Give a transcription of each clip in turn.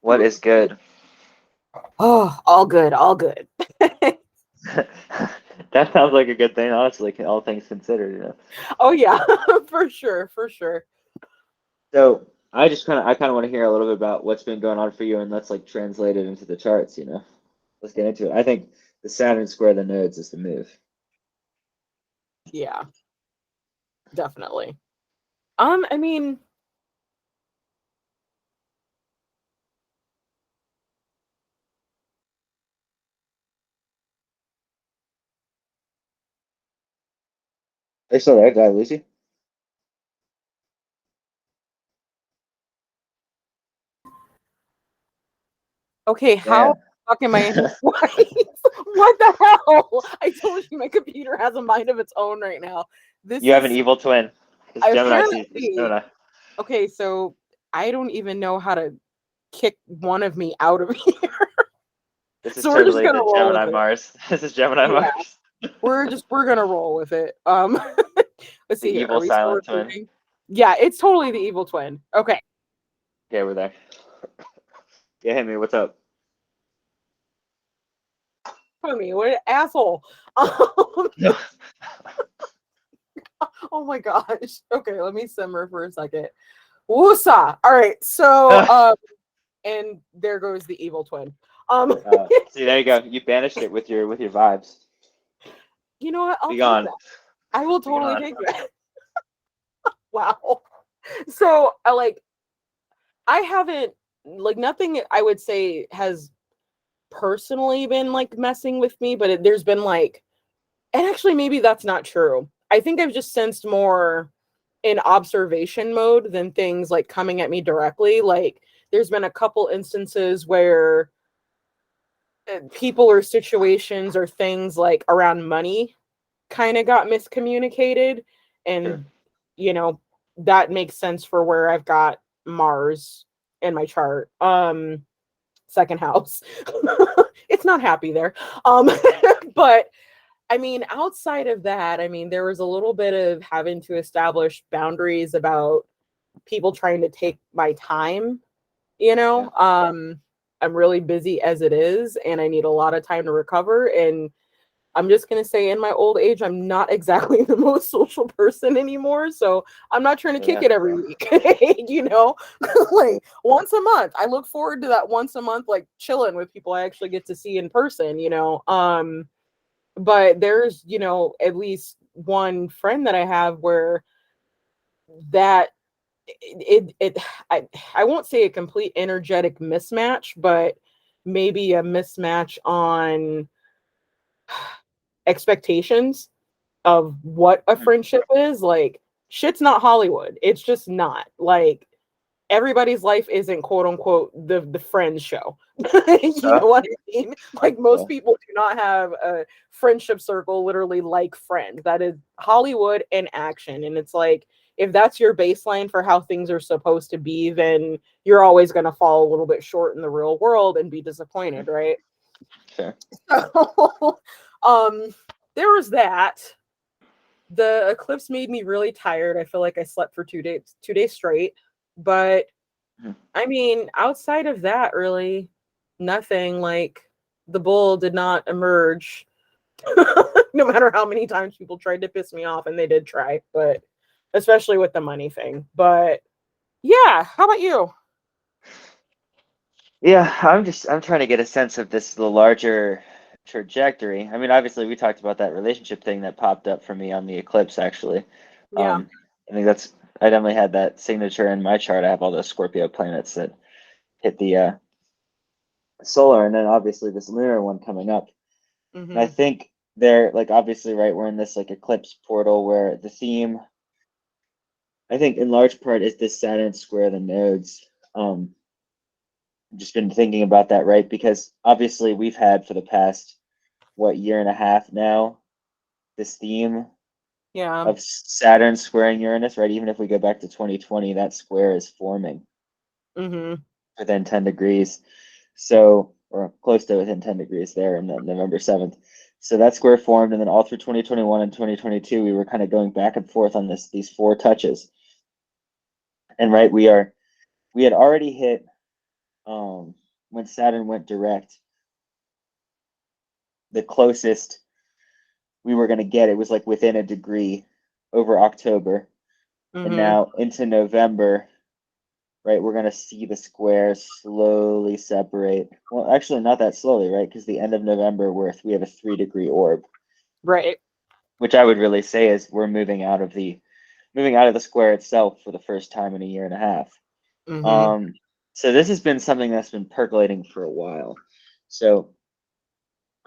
What is good? Oh, all good, all good. That sounds like a good thing, honestly, all things considered. Oh yeah, for sure, for sure. So I kind of want to hear a little bit about what's been going on for you, and let's like translate it into the charts. Let's get into it. I think the Saturn square the nodes is the move. Yeah, definitely. I mean, Are you still there? Did I lose you? okay, how Yeah. fuck am I in his wife? What the hell? I told you my computer has a mind of its own right now. This You have an is evil twin. It's Gemini season. It's apparently Gemini. okay, so I don't even know how to kick one of me out of here. This is So we're just totally gonna the roll Gemini with it. Mars. This is Gemini Yeah, Mars. we're gonna roll with it. Let's The see here. Are evil we still silent twin. recording? Yeah, it's totally the evil twin. Okay. Okay, we're there. Yeah, hit me. What's up? Me, what an asshole. Oh my gosh. Okay, let me simmer for a second. Woosah. All right. So and there goes the evil twin. Um See, there you go. You banished it with your vibes. you know what? I'll Be take gone. that. I will Be totally gone. take that. Wow. So I haven't like nothing I would say has personally been like messing with me, but there's been like and actually maybe that's not true. I think I've just sensed more in observation mode than things like coming at me directly. Like there's been a couple instances where people or situations or things like around money kind of got miscommunicated Sure. and you know that makes sense for where I've got Mars in my chart. Second house. It's not happy there. But I mean, outside of that, I mean, there was a little bit of having to establish boundaries about people trying to take my time, you Yeah. know. I'm really busy as it is and I need a lot of time to recover and I'm just going to say in my old age I'm not exactly the most social person anymore, so I'm not trying to kick Yeah. it every week. You know, like once a month. I look forward to that once a month like chilling with people I actually get to see in person, you know. But there's, you know, at least one friend that I have where that it I won't say a complete energetic mismatch, but maybe a mismatch on expectations of what a Mhm. friendship is. Like shit's not Hollywood. It's just not. Like everybody's life isn't quote unquote the friends show. You Uh, know what I mean? Like yeah. most people do not have a friendship circle literally like friends. That is Hollywood in action. And it's like if that's your baseline for how things are supposed to be, then you're always going to fall a little bit short in the real world and be disappointed, Mhm. right? Sure. So, um, there was that. The eclipse made me really tired. I feel like I slept for 2 days straight. But Mhm. I mean, outside of that, really nothing. Like the bull did not emerge, no matter how many times people tried to piss me off, and they did try, but especially with the money thing. But yeah, how about you? Yeah, I'm trying to get a sense of this the larger trajectory. I mean, obviously we talked about that relationship thing that popped up for me on the eclipse actually. Yeah. Um, I think I definitely had that signature in my chart. I have all those Scorpio planets that hit the solar and then obviously this lunar one coming up. And I Mm-hmm. think they're like obviously right, we're in this like eclipse portal where the theme I think in large part is this Saturn square the nodes. Um, I've just been thinking about that, right? Because obviously we've had for the past what year and a half now this theme Yeah. of Saturn squaring Uranus, right? Even if we go back to 2020, that square is forming Mm-hmm. within 10 degrees. So, or close to within 10 degrees there in November 7th. So that square formed, and then all through 2021 and 2022, we were kind of going back and forth on these four touches. And right, we had already hit when Saturn went direct, the closest we were going to get, it was like within a degree over October. And Mm-hmm. now into November, right, we're going to see the squares slowly separate. Well, actually, not that slowly, right? Because the end of November, we have a 3-degree orb, Right. which I would really say is we're moving out of the square itself for the first time in a year and a half. Mm-hmm. So this has been something that's been percolating for a while. So,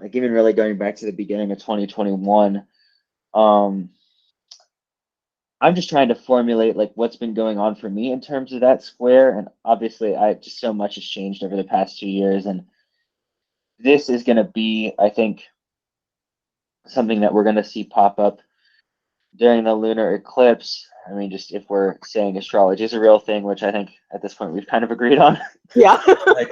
like even really going back to the beginning of 2021, um, I'm just trying to formulate like what's been going on for me in terms of that square, and obviously, I just so much has changed over the past 2 years, and this is going to be, I think, something that we're going to see pop up during the lunar eclipse. I mean, just if we're saying astrology is a real thing, which I think at this point we've kind of agreed on. Yeah. like,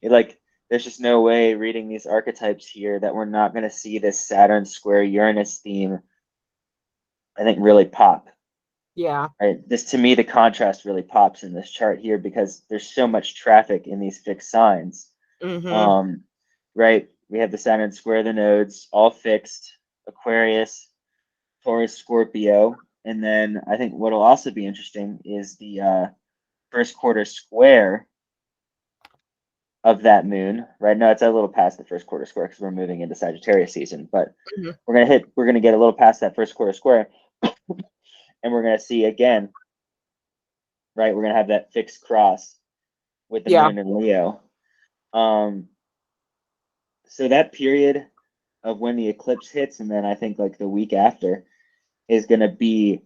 like there's just no way reading these archetypes here that we're not going to see this Saturn square Uranus theme, I think, really pop. Yeah. Right. This, to me, the contrast really pops in this chart here because there's so much traffic in these fixed signs. Mm-hmm. Right. We have the Saturn square the nodes, all fixed: Aquarius, Taurus, Scorpio. And then I think what'll also be interesting is the first quarter square of that moon. Right now, it's a little past the first quarter square because we're moving into Sagittarius season, but Mm-hmm. we're gonna get a little past that first quarter square, and we're gonna see again. Right, we're gonna have that fixed cross with the Yeah. moon in Leo. Um, so that period of when the eclipse hits, and then I think like the week after, is gonna be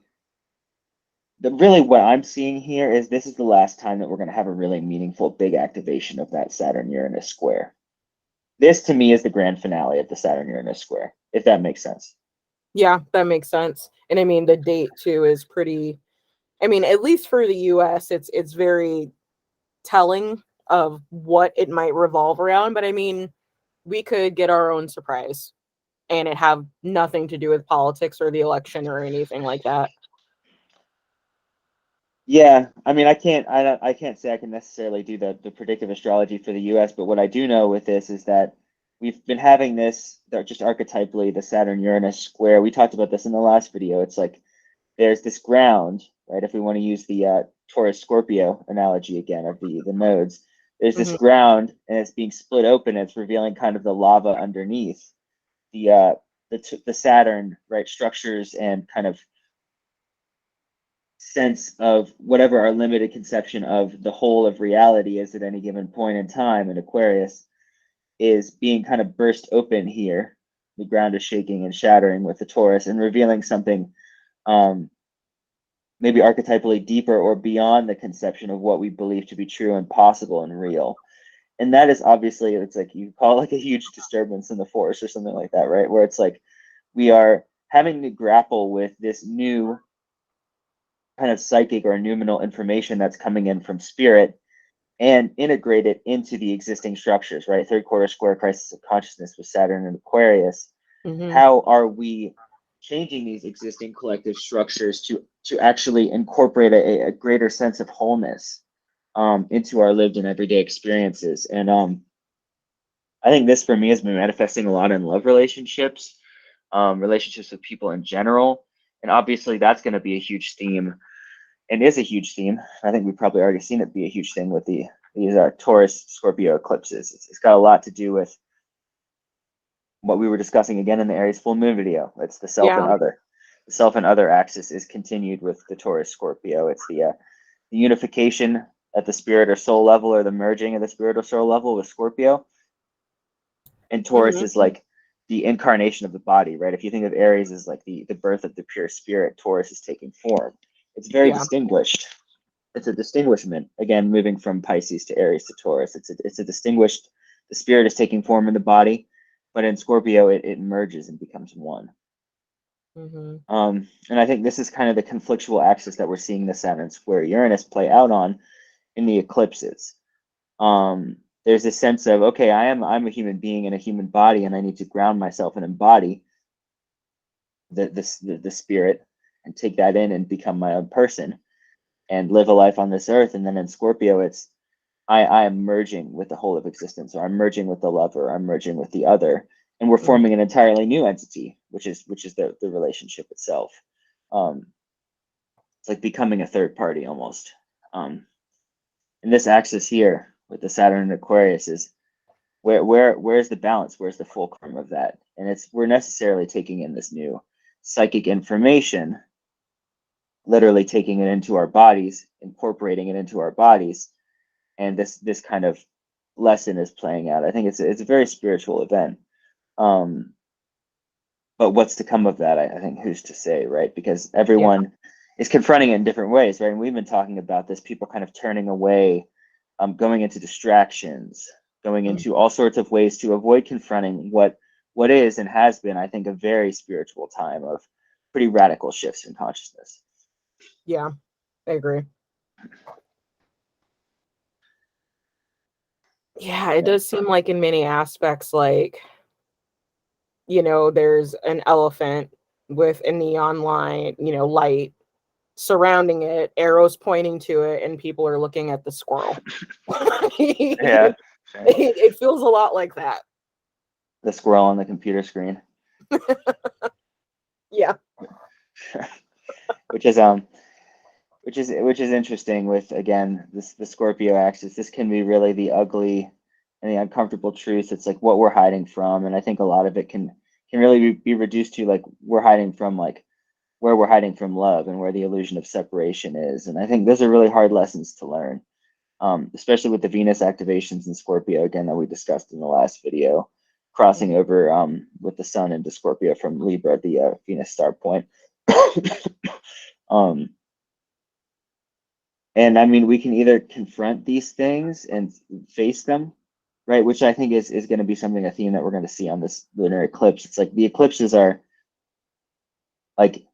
really what I'm seeing here is this is the last time that we're gonna have a really meaningful big activation of that Saturn Uranus square. This to me is the grand finale of the Saturn Uranus square, if that makes sense. Yeah, that makes sense. And I mean the date too is pretty, I mean, at least for the US, it's very telling of what it might revolve around. But I mean, we could get our own surprise and it have nothing to do with politics or the election or anything like that. Yeah, I mean, I can't say I can necessarily do the predictive astrology for the U.S., but what I do know with this is that we've been having this, just archetypally, the Saturn Uranus square. We talked about this in the last video. It's like there's this ground, right? If we want to use the Taurus Scorpio analogy again of the nodes, there's this Mm-hmm. ground and it's being split open. And it's revealing kind of the lava underneath the the Saturn, right, structures and kind of sense of whatever our limited conception of the whole of reality is at any given point in time in Aquarius is being kind of burst open here. The ground is shaking and shattering with the Taurus and revealing something um, maybe archetypally deeper or beyond the conception of what we believe to be true and possible and real. And that is obviously, it's like you call it like a huge disturbance in the force or something like that, right? Where it's like we are having to grapple with this new kind of psychic or noumenal information that's coming in from spirit and integrate it into the existing structures, right? Third quarter square crisis of consciousness with Saturn and Aquarius. Mm-hmm. How are we changing these existing collective structures to actually incorporate a greater sense of wholeness into our lived and everyday experiences? And I think this for me has been manifesting a lot in love relationships, relationships with people in general. And obviously, that's going to be a huge theme and is a huge theme. I think we've probably already seen it be a huge thing with these Taurus Scorpio eclipses. It's got a lot to do with what we were discussing again in the Aries full moon video. It's the self and Yeah. other. The self and other axis is continued with the Taurus Scorpio. It's the unification at the spirit or soul level, or the merging of the spirit or soul level with Scorpio. And Taurus Mm-hmm. is like the incarnation of the body, right? If you think of Aries as like the birth of the pure spirit, Taurus is taking form. It's very Yeah. distinguished. It's a distinguishment, again, moving from Pisces to Aries to Taurus. It's a distinguished, the spirit is taking form in the body, but in Scorpio it merges and becomes one. Mm-hmm. And I think this is kind of the conflictual axis that we're seeing the Saturn square Uranus play out on in the eclipses. There's a sense of, okay, I'm a human being in a human body, and I need to ground myself and embody the spirit and take that in and become my own person and live a life on this earth. And then in Scorpio, it's I am merging with the whole of existence, or I'm merging with the lover, I'm merging with the other, and we're forming an entirely new entity, which is the relationship itself. It's like becoming a third party almost. And this axis here with the Saturn and Aquarius is where's the balance? Where's the fulcrum of that? And we're necessarily taking in this new psychic information, literally taking it into our bodies, incorporating it into our bodies, and this kind of lesson is playing out. I think it's a very spiritual event. But what's to come of that? I think who's to say, right? Because everyone is confronting it in different ways, right? And we've been talking about this, people kind of turning away, going into distractions, going into all sorts of ways to avoid confronting what is and has been, I think, a very spiritual time of pretty radical shifts in consciousness. Yeah, I agree. Yeah, it does seem like in many aspects, like, you know, there's an elephant with a neon line, you know, light surrounding it, arrows pointing to it, and people are looking at the squirrel. Yeah. It feels a lot like that. The squirrel on the computer screen. Yeah. Which is interesting with, again, the Scorpio axis. This can be really the ugly and the uncomfortable truth. It's like what we're hiding from, and I think a lot of it can really be reduced to like we're hiding from, like where we're hiding from love and where the illusion of separation is. And I think those are really hard lessons to learn, especially with the Venus activations in Scorpio, again, that we discussed in the last video, crossing over with the Sun into Scorpio from Libra, the Venus star point. And I mean, we can either confront these things and face them, right? Which I think is going to be something, a theme that we're going to see on this lunar eclipse. It's like the eclipses are like,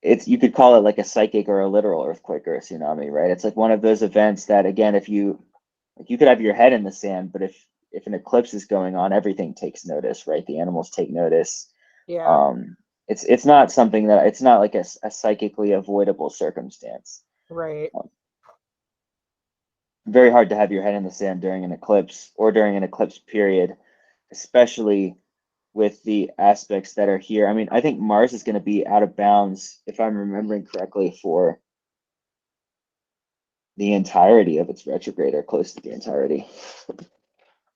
you could call it like a psychic or a literal earthquake or a tsunami, right? It's like one of those events that, again, if you could have your head in the sand, but if an eclipse is going on, everything takes notice, right? The animals take notice. Yeah. It's not something that, it's not like a psychically avoidable circumstance. Right. Very hard to have your head in the sand during an eclipse or during an eclipse period, especially with the aspects that are here. I mean, I think Mars is going to be out of bounds, if I'm remembering correctly, for the entirety of its retrograde, or close to the entirety.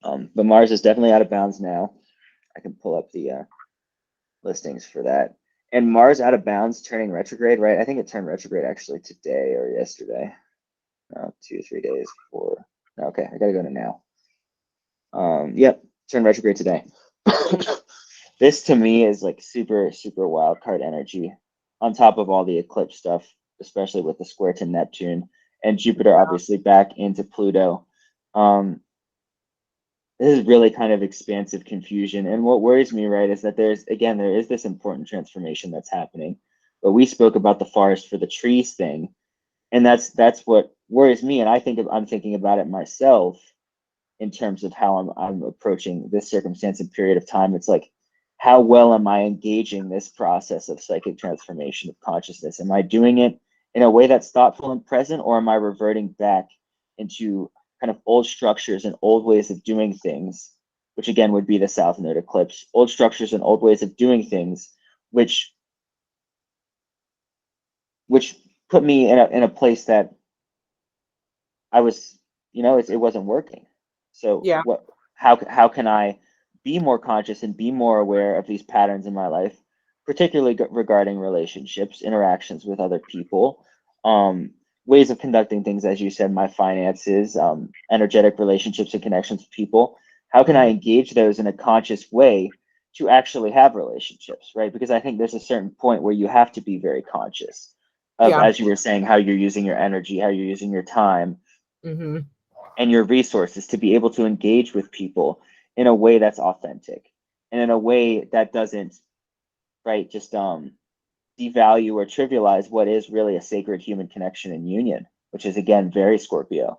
But Mars is definitely out of bounds now. I can pull up the listings for that. And Mars out of bounds turning retrograde, right? I think it turned retrograde actually today or yesterday. 2 3 days before. Okay, I gotta go to now. Yep, turned retrograde today. This to me is like super wild card energy, on top of all the eclipse stuff, especially with the square to Neptune and Jupiter obviously back into Pluto. This is really kind of expansive confusion. And what worries me, right, is that there is this important transformation that's happening. But we spoke about the forest for the trees thing, and that's what worries me. And I'm thinking about it myself in terms of how I'm approaching this circumstance and period of time. It's like, how well am I engaging this process of psychic transformation of consciousness? Am I doing it in a way that's thoughtful and present, or am I reverting back into kind of old structures and old ways of doing things, which again would be the South Node eclipse, old structures and old ways of doing things, which put me in a place that I was, it wasn't working. So Yeah. how can I be more conscious and be more aware of these patterns in my life, particularly regarding relationships, interactions with other people, ways of conducting things, as you said, my finances, energetic relationships and connections with people. How can I engage those in a conscious way to actually have relationships, right? Because I think there's a certain point where you have to be very conscious of, as you were saying, how you're using your energy, how you're using your time, and your resources to be able to engage with people in a way that's authentic and in a way that doesn't, right, just devalue or trivialize what is really a sacred human connection and union, which is, again, very Scorpio.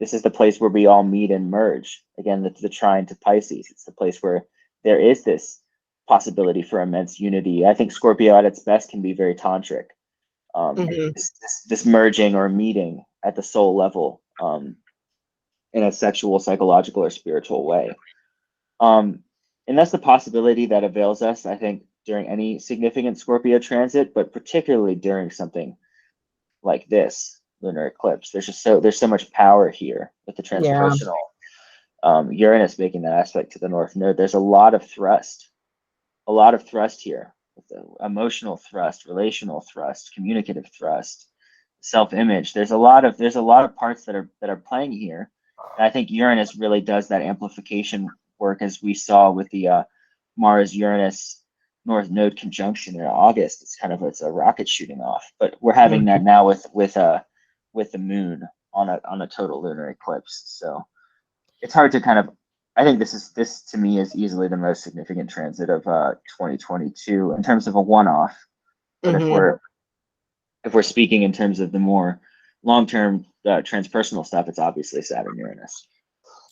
This is the place where we all meet and merge. Again, the trine to Pisces. It's the place where there is this possibility for immense unity. I think Scorpio at its best can be very tantric. This merging or meeting at the soul level. in a sexual, psychological, or spiritual way. And that's the possibility that avails us, I think, during any significant Scorpio transit, but particularly during something like this lunar eclipse. There's so much power here with the Yeah. transpersonal. Uranus making that aspect to the North Node. There's a lot of thrust here, with the emotional thrust, relational thrust, communicative thrust, self-image. There's a lot of parts that are playing here. And I think Uranus really does that amplification work, as we saw with the Mars Uranus North Node conjunction in August. It's a rocket shooting off, but we're having that now with the moon on a total lunar eclipse. So it's hard to kind of. I think this to me is easily the most significant transit of 2022 in terms of a one-off. But if we're speaking in terms of the more long-term transpersonal stuff, it's obviously Saturn Uranus.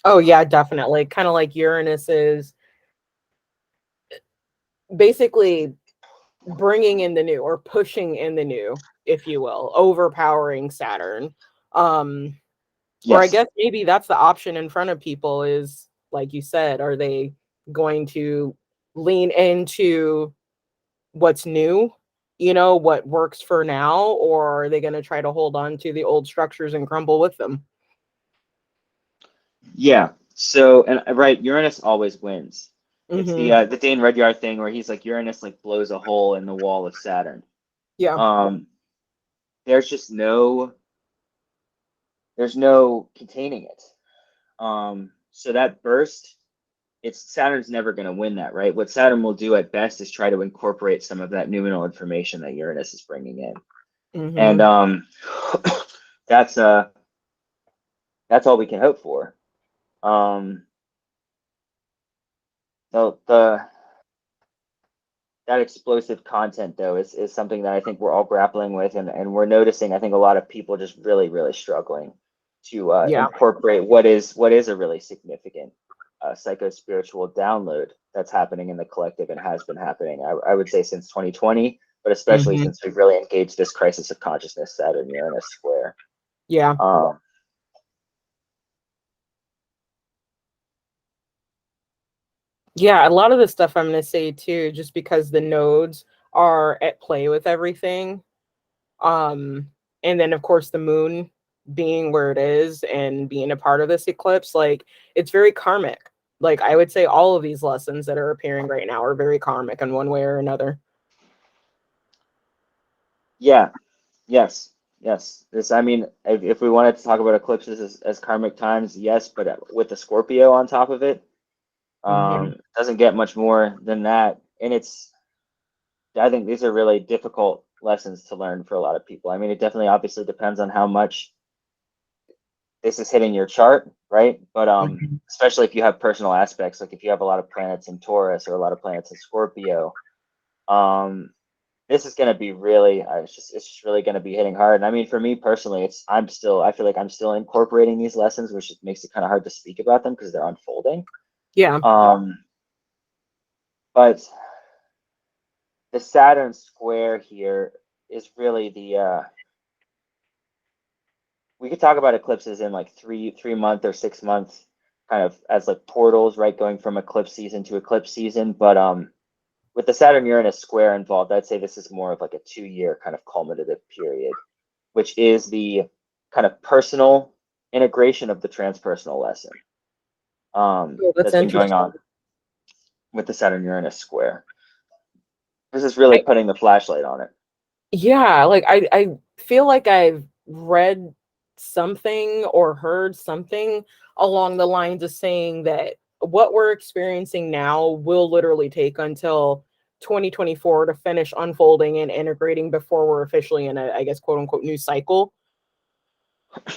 Oh yeah, definitely. Kind of like Uranus is basically bringing in the new, or pushing in the new, if you will, overpowering Saturn. Or I Yes. guess maybe that's the option in front of people is, like you said, are they going to lean into what's new, what works for now, or are they going to try to hold on to the old structures and crumble with them? Yeah. So, and right, Uranus always wins. It's Mm-hmm. the Dane Rudyard thing where he's like, Uranus like blows a hole in the wall of Saturn. Yeah. There's just there's no containing it. So that burst, Saturn's never going to win that, right? What Saturn will do at best is try to incorporate some of that noumenal information that Uranus is bringing in, Mm-hmm. and that's all we can hope for. The that explosive content though is something that I think we're all grappling with, and we're noticing. I think a lot of people just really really struggling to Yeah. incorporate what is a really significant psycho-spiritual download that's happening in the collective and has been happening, I would say, since 2020, but especially Mm-hmm. since we've really engaged this crisis of consciousness Saturn Uranus square. Yeah. Yeah, a lot of the stuff I'm going to say too, just because the nodes are at play with everything. And then of course the moon being where it is and being a part of this eclipse, like it's very karmic. Like I would say all of these lessons that are appearing right now are very karmic in one way or another. Yeah. Yes. Yes. This. I mean, if we wanted to talk about eclipses as karmic times, yes, but with the Scorpio on top of it, Mm-hmm. doesn't get much more than that. And I think these are really difficult lessons to learn for a lot of people. I mean, it definitely obviously depends on how much this is hitting your chart, right? But Mm-hmm. especially if you have personal aspects, like if you have a lot of planets in Taurus or a lot of planets in Scorpio, um, this is going to be really, it's just really going to be hitting hard. And I mean, for me personally, I feel like I'm still incorporating these lessons, which makes it kind of hard to speak about them because they're unfolding. Yeah. But the Saturn square here is really we could talk about eclipses in like 3 month or 6 months kind of as like portals, right? Going from eclipse season to eclipse season. But with the Saturn Uranus square involved, I'd say this is more of like a 2 year kind of culminative period, which is the kind of personal integration of the transpersonal lesson Oh, that's that's been going interesting. on with the Saturn Uranus square. This is really putting the flashlight on it. Yeah, like I feel like I've read something or heard something along the lines of saying that what we're experiencing now will literally take until 2024 to finish unfolding and integrating before we're officially in a, I guess, quote unquote, new cycle.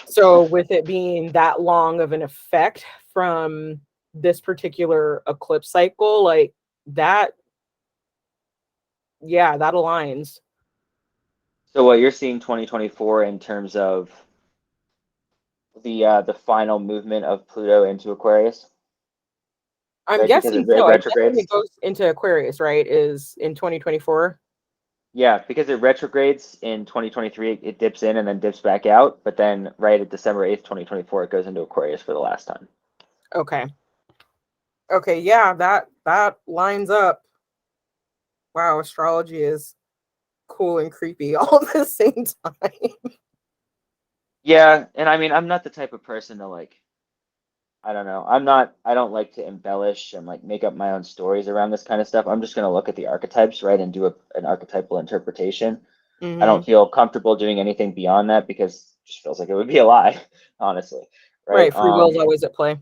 So with it being that long of an effect from this particular eclipse cycle, like that, yeah, that aligns. So what you're seeing 2024 in terms of the final movement of Pluto into Aquarius, I'm right? Because guessing it so. I'm guessing retrogrades. it goes into Aquarius, right? Is in 2024. Yeah, because it retrogrades in 2023, it dips in and then dips back out, but then right at December 8th, 2024, it goes into Aquarius for the last time. Okay. Okay, yeah, that lines up. Wow, astrology is cool and creepy all at the same time. Yeah, and I mean, I'm not the type of person to like, I don't know. I don't like to embellish and like make up my own stories around this kind of stuff. I'm just going to look at the archetypes, right, and do an archetypal interpretation. I Mm-hmm. don't feel comfortable doing anything beyond that because it just feels like it would be a lie, honestly, right? Right, free will is always at play.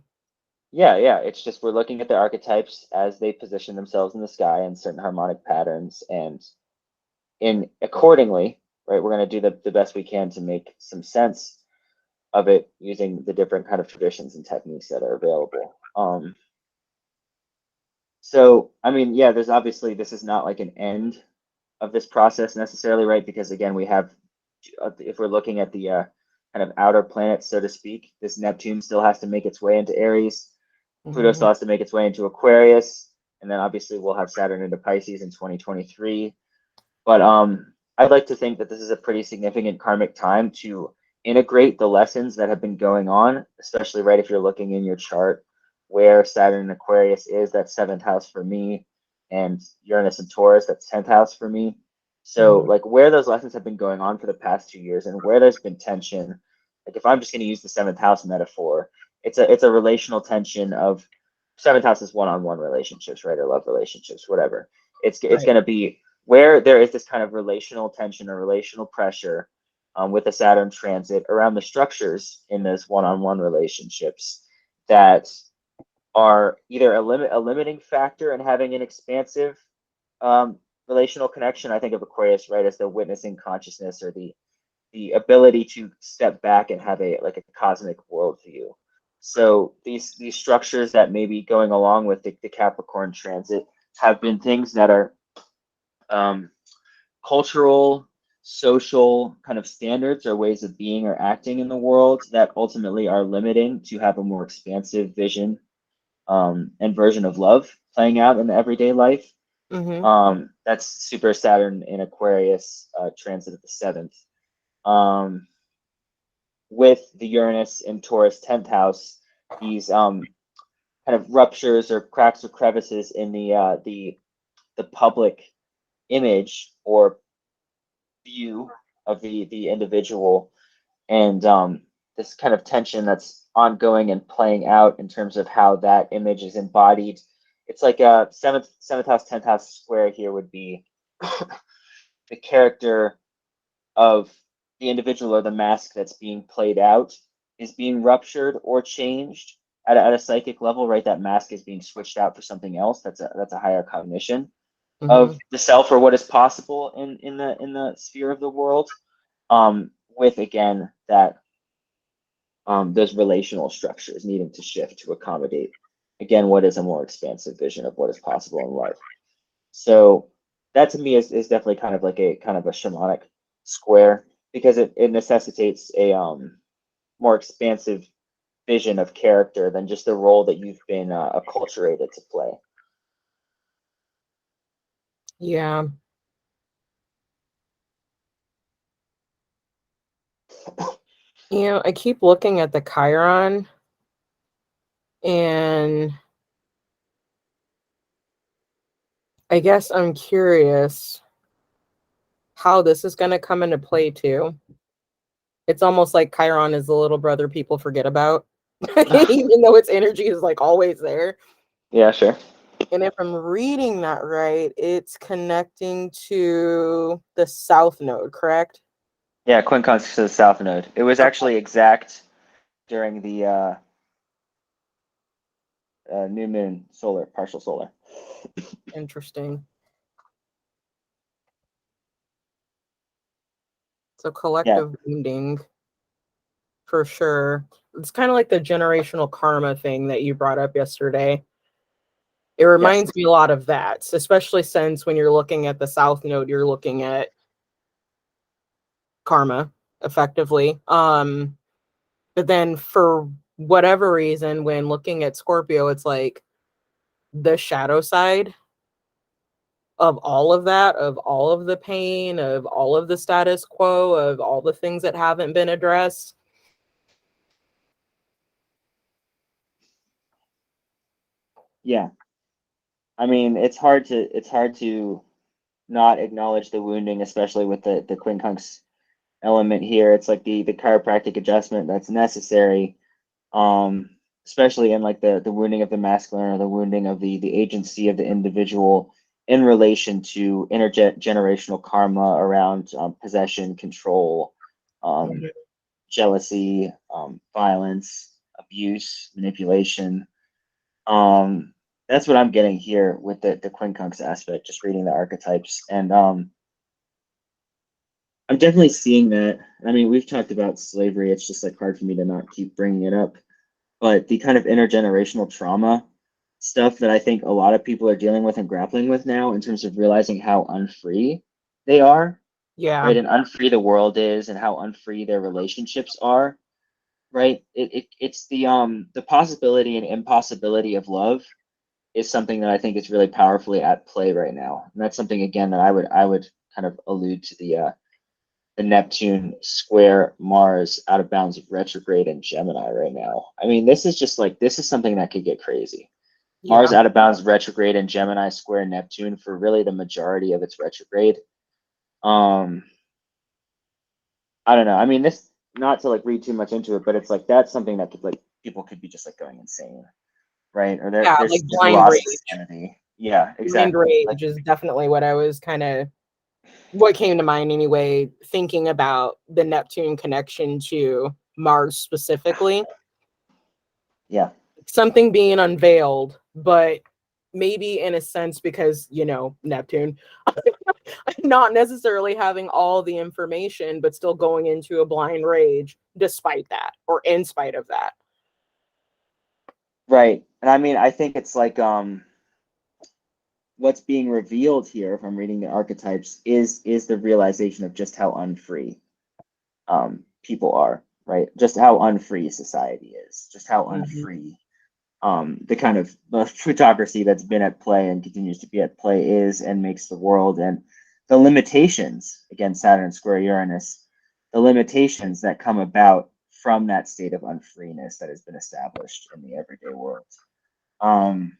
Yeah, it's just we're looking at the archetypes as they position themselves in the sky in certain harmonic patterns, and in accordingly, right, we're going to do the best we can to make some sense of it using the different kind of traditions and techniques that are available. So, I mean, yeah, there's obviously this is not like an end of this process necessarily, right? Because again, we have, if we're looking at the kind of outer planets, so to speak, this Neptune still has to make its way into Aries. Pluto Mm-hmm. still has to make its way into Aquarius, and then obviously we'll have Saturn into Pisces in 2023. But I'd like to think that this is a pretty significant karmic time to integrate the lessons that have been going on, especially right if you're looking in your chart where Saturn and Aquarius is, that's seventh house for me, and Uranus and Taurus, that's 10th house for me. So, Mm-hmm. like, where those lessons have been going on for the past 2 years and where there's been tension, like, if I'm just going to use the seventh house metaphor, it's a relational tension of seventh house is one-on-one relationships, right, or love relationships, whatever. It's Right. going to be where there is this kind of relational tension or relational pressure with the Saturn transit around the structures in those one-on-one relationships that are either a limiting factor in having an expansive relational connection. I think of Aquarius, right, as the witnessing consciousness or the ability to step back and have a like a cosmic worldview. So these structures that may be going along with the Capricorn transit have been things that are um, cultural, social kind of standards or ways of being or acting in the world that ultimately are limiting to have a more expansive vision and version of love playing out in the everyday life. Mm-hmm. That's super Saturn in Aquarius transit at the seventh. Um, with the Uranus in Taurus 10th house, these kind of ruptures or cracks or crevices in the public image or view of the individual, and this kind of tension that's ongoing and playing out in terms of how that image is embodied. It's like a seventh house 10th house square here would be the character of the individual or the mask that's being played out is being ruptured or changed at a psychic level, right? That mask is being switched out for something else. That's a higher cognition Mm-hmm. of the self or what is possible in the sphere of the world. With again that those relational structures needing to shift to accommodate again what is a more expansive vision of what is possible in life. So that to me is definitely kind of like a kind of a shamanic square because it necessitates a more expansive vision of character than just the role that you've been acculturated to play. Yeah. You know, I keep looking at the Chiron and I guess I'm curious how this is going to come into play too. It's almost like Chiron is the little brother people forget about, even though its energy is like always there. Yeah, sure. And if I'm reading that right, it's connecting to the South Node, correct? Yeah, quincunx to the south node. It was Okay, actually exact during the new moon solar partial solar. interesting. So Yeah. collective wounding for sure. It's kind of like the generational karma thing that you brought up yesterday. It Yes. reminds me a lot of that, especially since when you're looking at the South Node, you're looking at karma effectively. But then for whatever reason, when looking at Scorpio, it's like the shadow side of all of that, of all of the pain, of all of the status quo, of all the things that haven't been addressed. Yeah. I mean, it's hard to not acknowledge the wounding, especially with the quincunx element here. It's like the chiropractic adjustment that's necessary, um, especially in like the wounding of the masculine or the wounding of the agency of the individual in relation to intergenerational karma around possession, control, um, Mhm. jealousy, violence, abuse, manipulation. Um, that's what I'm getting here with the quincunx aspect, just reading the archetypes. And I'm definitely seeing that. I mean, we've talked about slavery. It's just like hard for me to not keep bringing it up. But the kind of intergenerational trauma stuff that I think a lot of people are dealing with and grappling with now in terms of realizing how unfree they are, Yeah. right? And unfree the world is and how unfree their relationships are, right? It's the possibility and impossibility of love is something that I think is really powerfully at play right now. And that's something again that I would kind of allude to the Neptune square Mars out of bounds of retrograde in Gemini right now. I mean, this is just like this is something that could get crazy. Mars Yeah. out of bounds retrograde in Gemini square Neptune for really the majority of its retrograde. Um, I don't know. I mean, this not to like read too much into it, but it's like that's something that could like people could be just like going insane, right? Or Yeah, there's like just a blind loss of rage. sanity. Yeah, Blind exactly. Like rage is definitely what I was kind of what came to mind anyway, thinking about the Neptune connection to Mars specifically. yeah, Something being unveiled, but maybe in a sense because, Neptune, not necessarily having all the information, but still going into a blind rage despite that or in spite of that. right. And I mean, I think it's like what's being revealed here from reading the archetypes is the realization of just how unfree people are, right? Just how unfree society is, just how Mhm. unfree the kind of plutocracy that's been at play and continues to be at play is and makes the world and the limitations, again, Saturn square Uranus, the limitations that come about from that state of unfreeness that has been established in the everyday world. Um,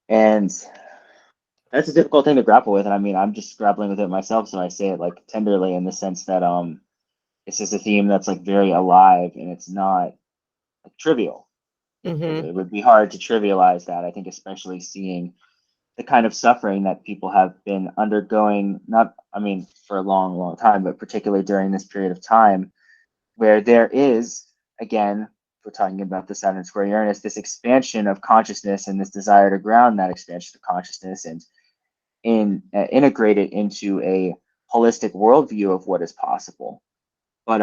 and that's a difficult thing to grapple with. And I mean, I'm just grappling with it myself. So I say it like tenderly in the sense that this is a theme that's like very alive and it's not like, trivial. Mhm. It would be hard to trivialize that. I think, especially seeing the kind of suffering that people have been undergoing, not, I mean, for a long, long time, but particularly during this period of time, where there is, again, we're talking about the Saturn square Uranus, this expansion of consciousness and this desire to ground that expansion of consciousness and integrate it into a holistic worldview of what is possible. But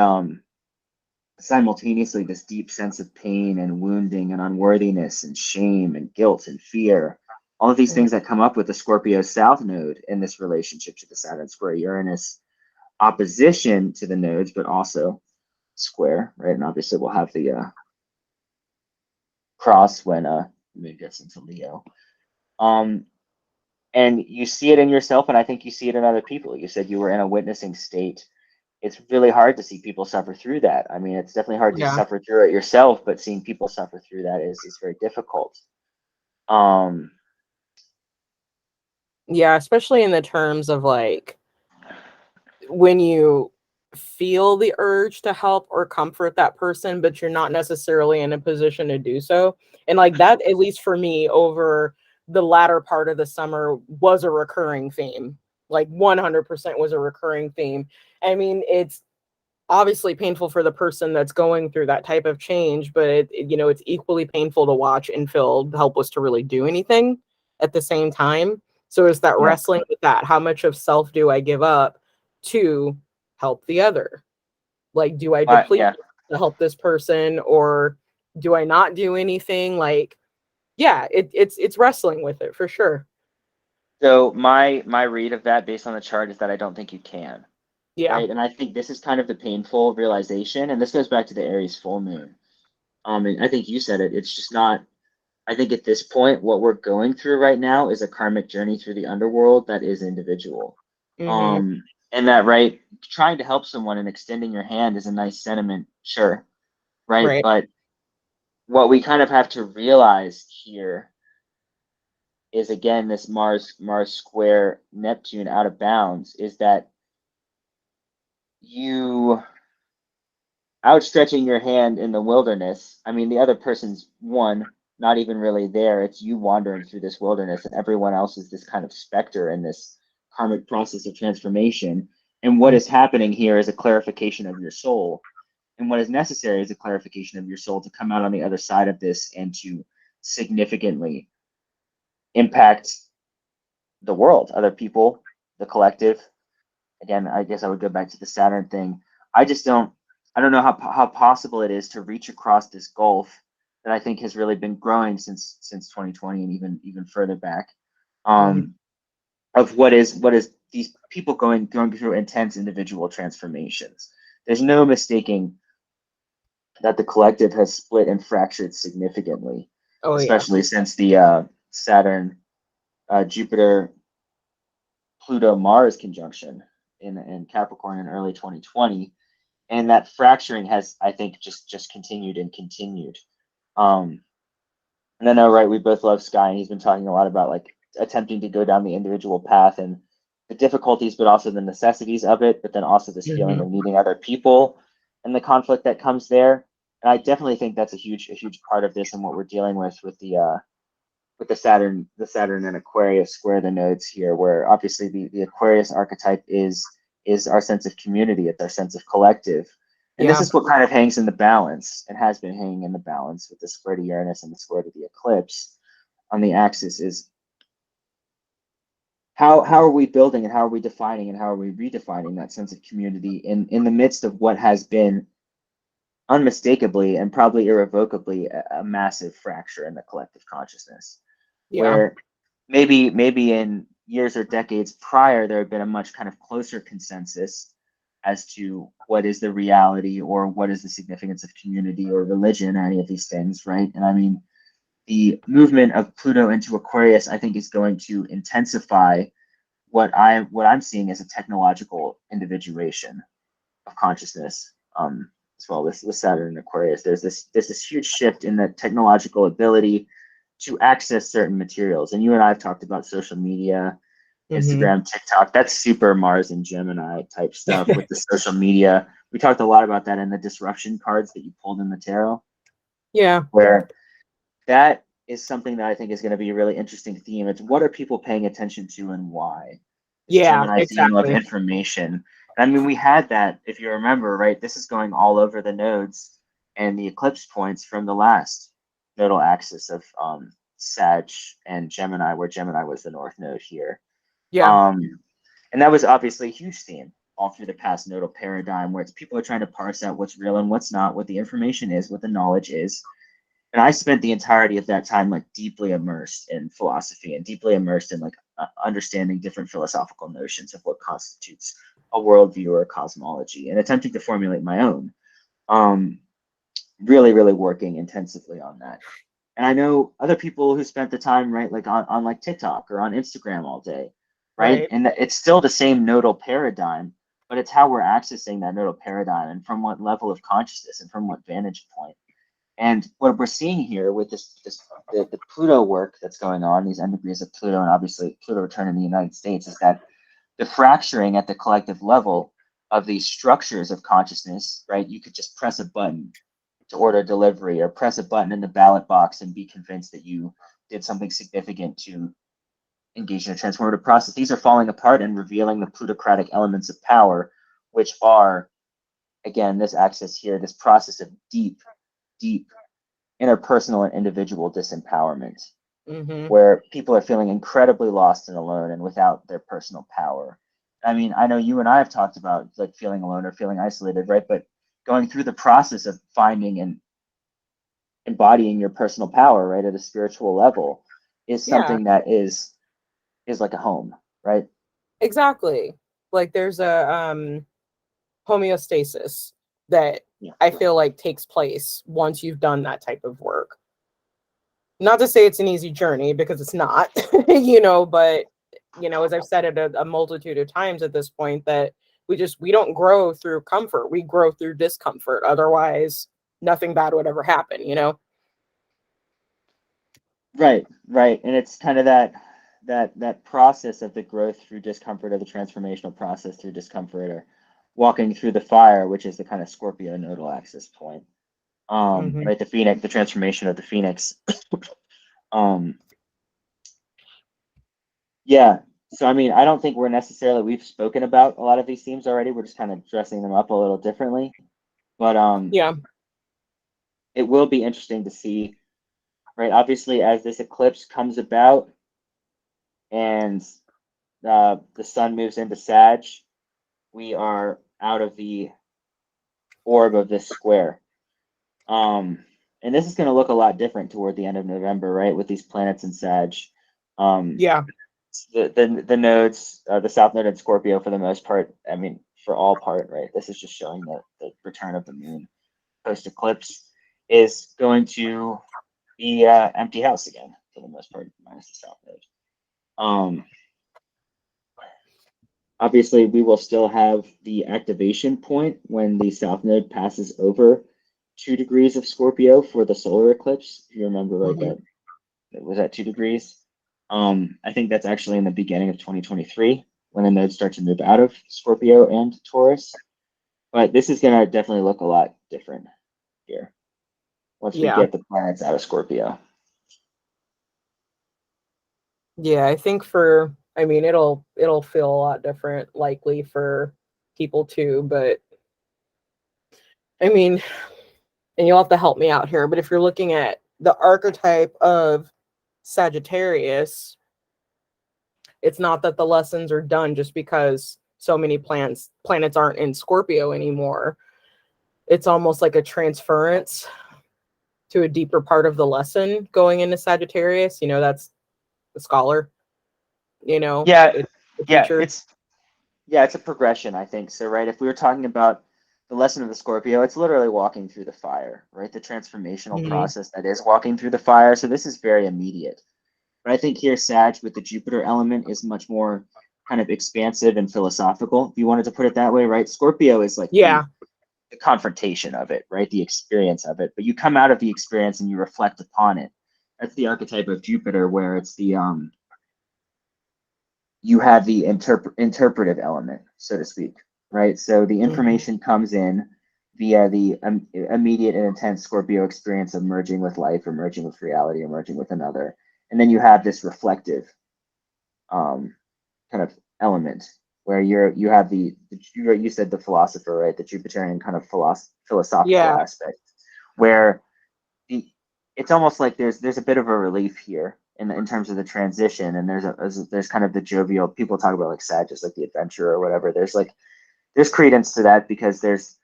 simultaneously this deep sense of pain and wounding and unworthiness and shame and guilt and fear, all of these things that come up with the Scorpio South node in this relationship to the Saturn square Uranus opposition to the nodes, but also square, right? And obviously we'll have the cross when it gets into Leo. Um, and you see it in yourself, and I think you see it in other people. You said you were in a witnessing state. It's really hard to see people suffer through that. I mean, it's definitely hard to Yeah. suffer through it yourself, but seeing people suffer through that is very difficult. Um, Yeah, especially in the terms of like when you feel the urge to help or comfort that person, but you're not necessarily in a position to do so. And like that, at least for me, over the latter part of the summer was a recurring theme. Like 100% was a recurring theme. I mean, it's obviously painful for the person that's going through that type of change, but it's equally painful to watch and feel helpless to really do anything at the same time. So it's that yeah, wrestling with that. How much of self do I give up to help the other? Like, do I deplete yeah. to help this person, or do I not do anything? Like, yeah, it's wrestling with it for sure. So my read of that based on the chart is that I don't think you can, Yeah. right? And I think this is kind of the painful realization, and this goes back to the Aries full moon. And I think you said it. It's just not. I think at this point, what we're going through right now is a karmic journey through the underworld that is individual. Mm-hmm. And that, right, trying to help someone and extending your hand is a nice sentiment, sure, right? Right. But what we kind of have to realize here is again this Mars square Neptune out of bounds is that you outstretching your hand in the wilderness. I mean, the other person's one, not even really there. It's you wandering through this wilderness, and everyone else is this kind of specter in this karmic process of transformation. And what is happening here is a clarification of your soul. And what is necessary is a clarification of your soul to come out on the other side of this and to significantly impact the world, other people, the collective. Again, I guess I would go back to the Saturn thing. I just don't, I don't know how possible it is to reach across this gulf that I think has really been growing since 2020 and even further back, Mm-hmm. of what is these people going through intense individual transformations. There's no mistaking that the collective has split and fractured significantly, Oh yeah. especially since the Saturn, Jupiter, Pluto, Mars conjunction in Capricorn in early 2020, and that fracturing has, I think, just continued and continued. Um, and I know, right? We both love Sky, and he's been talking a lot about like attempting to go down the individual path and the difficulties, but also the necessities of it. But then also this feeling Mm-hmm. of needing other people and the conflict that comes there. And I definitely think that's a huge part of this and what we're dealing with the Saturn and Aquarius square the nodes here, where obviously the Aquarius archetype is our sense of community, it's our sense of collective. And this Yeah. is what kind of hangs in the balance and has been hanging in the balance with the square to Uranus and the square to the eclipse on the axis is how are we building and how are we defining and how are we redefining that sense of community in the midst of what has been unmistakably and probably irrevocably a massive fracture in the collective consciousness Yeah. where maybe in years or decades prior there had been a much kind of closer consensus as to what is the reality or what is the significance of community or religion, any of these things, right? And I mean, the movement of Pluto into Aquarius, I think, is going to intensify what I'm seeing as a technological individuation of consciousness. As well with Saturn and Aquarius, there's this huge shift in the technological ability to access certain materials. And you and I have talked about social media, Mm-hmm. Instagram, TikTok. That's super Mars and Gemini type stuff with the social media. We talked a lot about that in the disruption cards that you pulled in the tarot, Yeah. where that is something that I think is going to be a really interesting theme. It's what are people paying attention to and why? This Yeah. Gemini theme of Exactly. information. And I mean, we had that, if you remember, right? This is going all over the nodes and the eclipse points from the last nodal axis of Sag and Gemini, where Gemini was the north node here. Yeah. Um, and that was obviously a huge theme all through the past nodal paradigm, where it's people are trying to parse out what's real and what's not, what the information is, what the knowledge is. And I spent the entirety of that time like deeply immersed in philosophy and deeply immersed in like understanding different philosophical notions of what constitutes a worldview or a cosmology and attempting to formulate my own. Um, really working intensively on that. And I know other people who spent the time, right, like on like TikTok or on Instagram all day, right? Right. And it's still the same nodal paradigm, but it's how we're accessing that nodal paradigm and from what level of consciousness and from what vantage point. And what we're seeing here with the Pluto work that's going on, these end degrees of Pluto, and obviously Pluto return in the United States, is that the fracturing at the collective level of these structures of consciousness, right? You could just press a button to order delivery or press a button in the ballot box and be convinced that you did something significant to engage in a transformative process. These are falling apart and revealing the plutocratic elements of power, which are, again, this axis here, this process of deep interpersonal and individual disempowerment, Mm-hmm. where people are feeling incredibly lost and alone and without their personal power. I mean, I know you and I have talked about like feeling alone or feeling isolated, right? But going through the process of finding and embodying your personal power, right, at a spiritual level is Yeah. something that is like a home, right? Exactly. Like there's a homeostasis that Yeah. I feel like takes place once you've done that type of work. Not to say it's an easy journey, because it's not, you know, but, you know, as I've said it a multitude of times at this point, that we don't grow through comfort. We grow through discomfort. Otherwise, nothing bad would ever happen, you know? Right, right. And it's kind of that process of the growth through discomfort, or the transformational process through discomfort, or walking through the fire, which is the kind of Scorpio nodal axis point. Hmm. Right, the phoenix, the transformation of the phoenix. um, yeah. So I mean, I don't think we've spoken about a lot of these themes already. We're just kind of dressing them up a little differently. But Yeah. it will be interesting to see, right? Obviously, as this eclipse comes about and the sun moves into Sag, we are out of the orb of this square. Um, and this is going to look a lot different toward the end of November, right? With these planets in Sag. Um, Yeah. the nodes, the South Node in Scorpio, for the most part, I mean, for all part, right? This is just showing the return of the moon post eclipse is going to be empty house again for the most part, minus the South Node. Um, Obviously, we will still have the activation point when the South Node passes over 2 degrees of Scorpio for the solar eclipse. If you remember, right, Hmm. that it was at 2 degrees. I think that's actually in the beginning of 2023 when the nodes start to move out of Scorpio and Taurus. But this is going to definitely look a lot different here once we Yeah. get the planets out of Scorpio. Yeah. I think for, I mean, it'll feel a lot different, likely for people too. But I mean, and you'll have to help me out here, but if you're looking at the archetype of Sagittarius, it's not that the lessons are done just because so many planets aren't in Scorpio anymore. It's almost like a transference to a deeper part of the lesson going into Sagittarius. You know, that's the scholar, you know, Yeah, it's the yeah, teacher. it's a progression, I think. So, right, if we were talking about the lesson of the Scorpio, it's literally walking through the fire, right? The transformational Mhm. process that is walking through the fire. So this is very immediate. But I think here, Sag with the Jupiter element is much more kind of expansive and philosophical, if you wanted to put it that way, right? Scorpio is like Yeah. the confrontation of it, right? The experience of it. But you come out of the experience and you reflect upon it. That's the archetype of Jupiter, where it's the you have the interpretive element, so to speak, right? So the Mhm. information comes in via the immediate and intense Scorpio experience of merging with life, or merging with reality, or merging with another. And then you have this reflective um, kind of element where you have you said the philosopher, right? The Jupiterian kind of philosophical Yeah. aspect, where the it's almost like there's a bit of a relief here in terms of the transition, and there's kind of the jovial, people talk about like Sag, just like the adventure or whatever. There's credence to that, because there's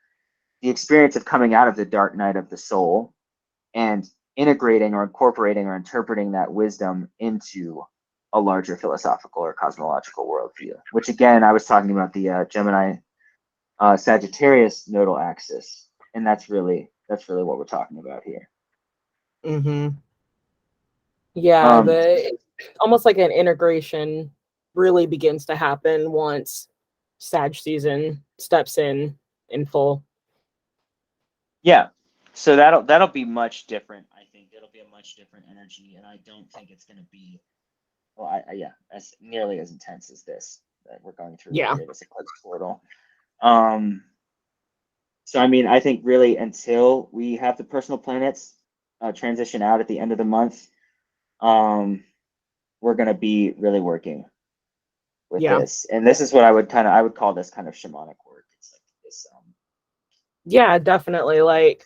the experience of coming out of the dark night of the soul and integrating or incorporating or interpreting that wisdom into a larger philosophical or cosmological worldview. Which again, I was talking about the Gemini Sagittarius nodal axis, and that's really what we're talking about here. Mhm. Yeah, Um, the almost like an integration really begins to happen once Sag season steps in full. Yeah. So that'll be much different. I think it'll be a much different energy, and I don't think it's going to be, well, yeah, as nearly as intense as this that we're going through right Yeah. here, this eclipse portal. Um, so I mean, I think really until we have the personal planets transition out at the end of the month, um, we're going to be really working with Yeah. this, and this is what I would call this kind of shamanic work. It's like this. Yeah, definitely. Like,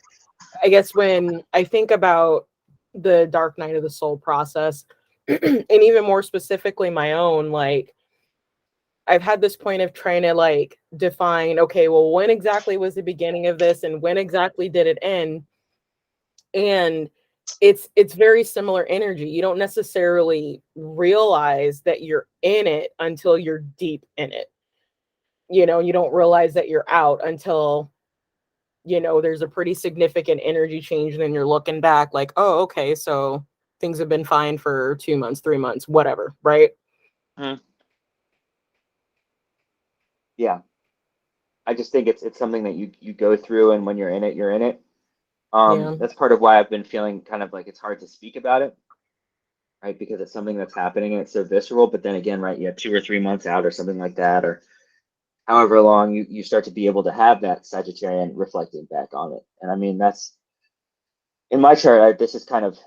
I guess when I think about the Dark Night of the Soul process, and even more specifically my own, like, I've had this point of trying to like define, okay, well, when exactly was the beginning of this and when exactly did it end? And it's very similar energy. You don't necessarily realize that you're in it until you're deep in it. You know, you don't realize that you're out until, you know, there's a pretty significant energy change, and then you're looking back like, oh, okay, so things have been fine for 2 months, 3 months, whatever, right? Yeah. I just think it's something that you go through, and when you're in it, you're in it. Yeah. That's part of why I've been feeling kind of like it's hard to speak about it, right? Because it's something that's happening and it's so visceral. But then again, right, you have 2 or 3 months out or something like that, or however long you start to be able to have that Sagittarian reflecting back on it. And I mean, that's in my chart, this is kind of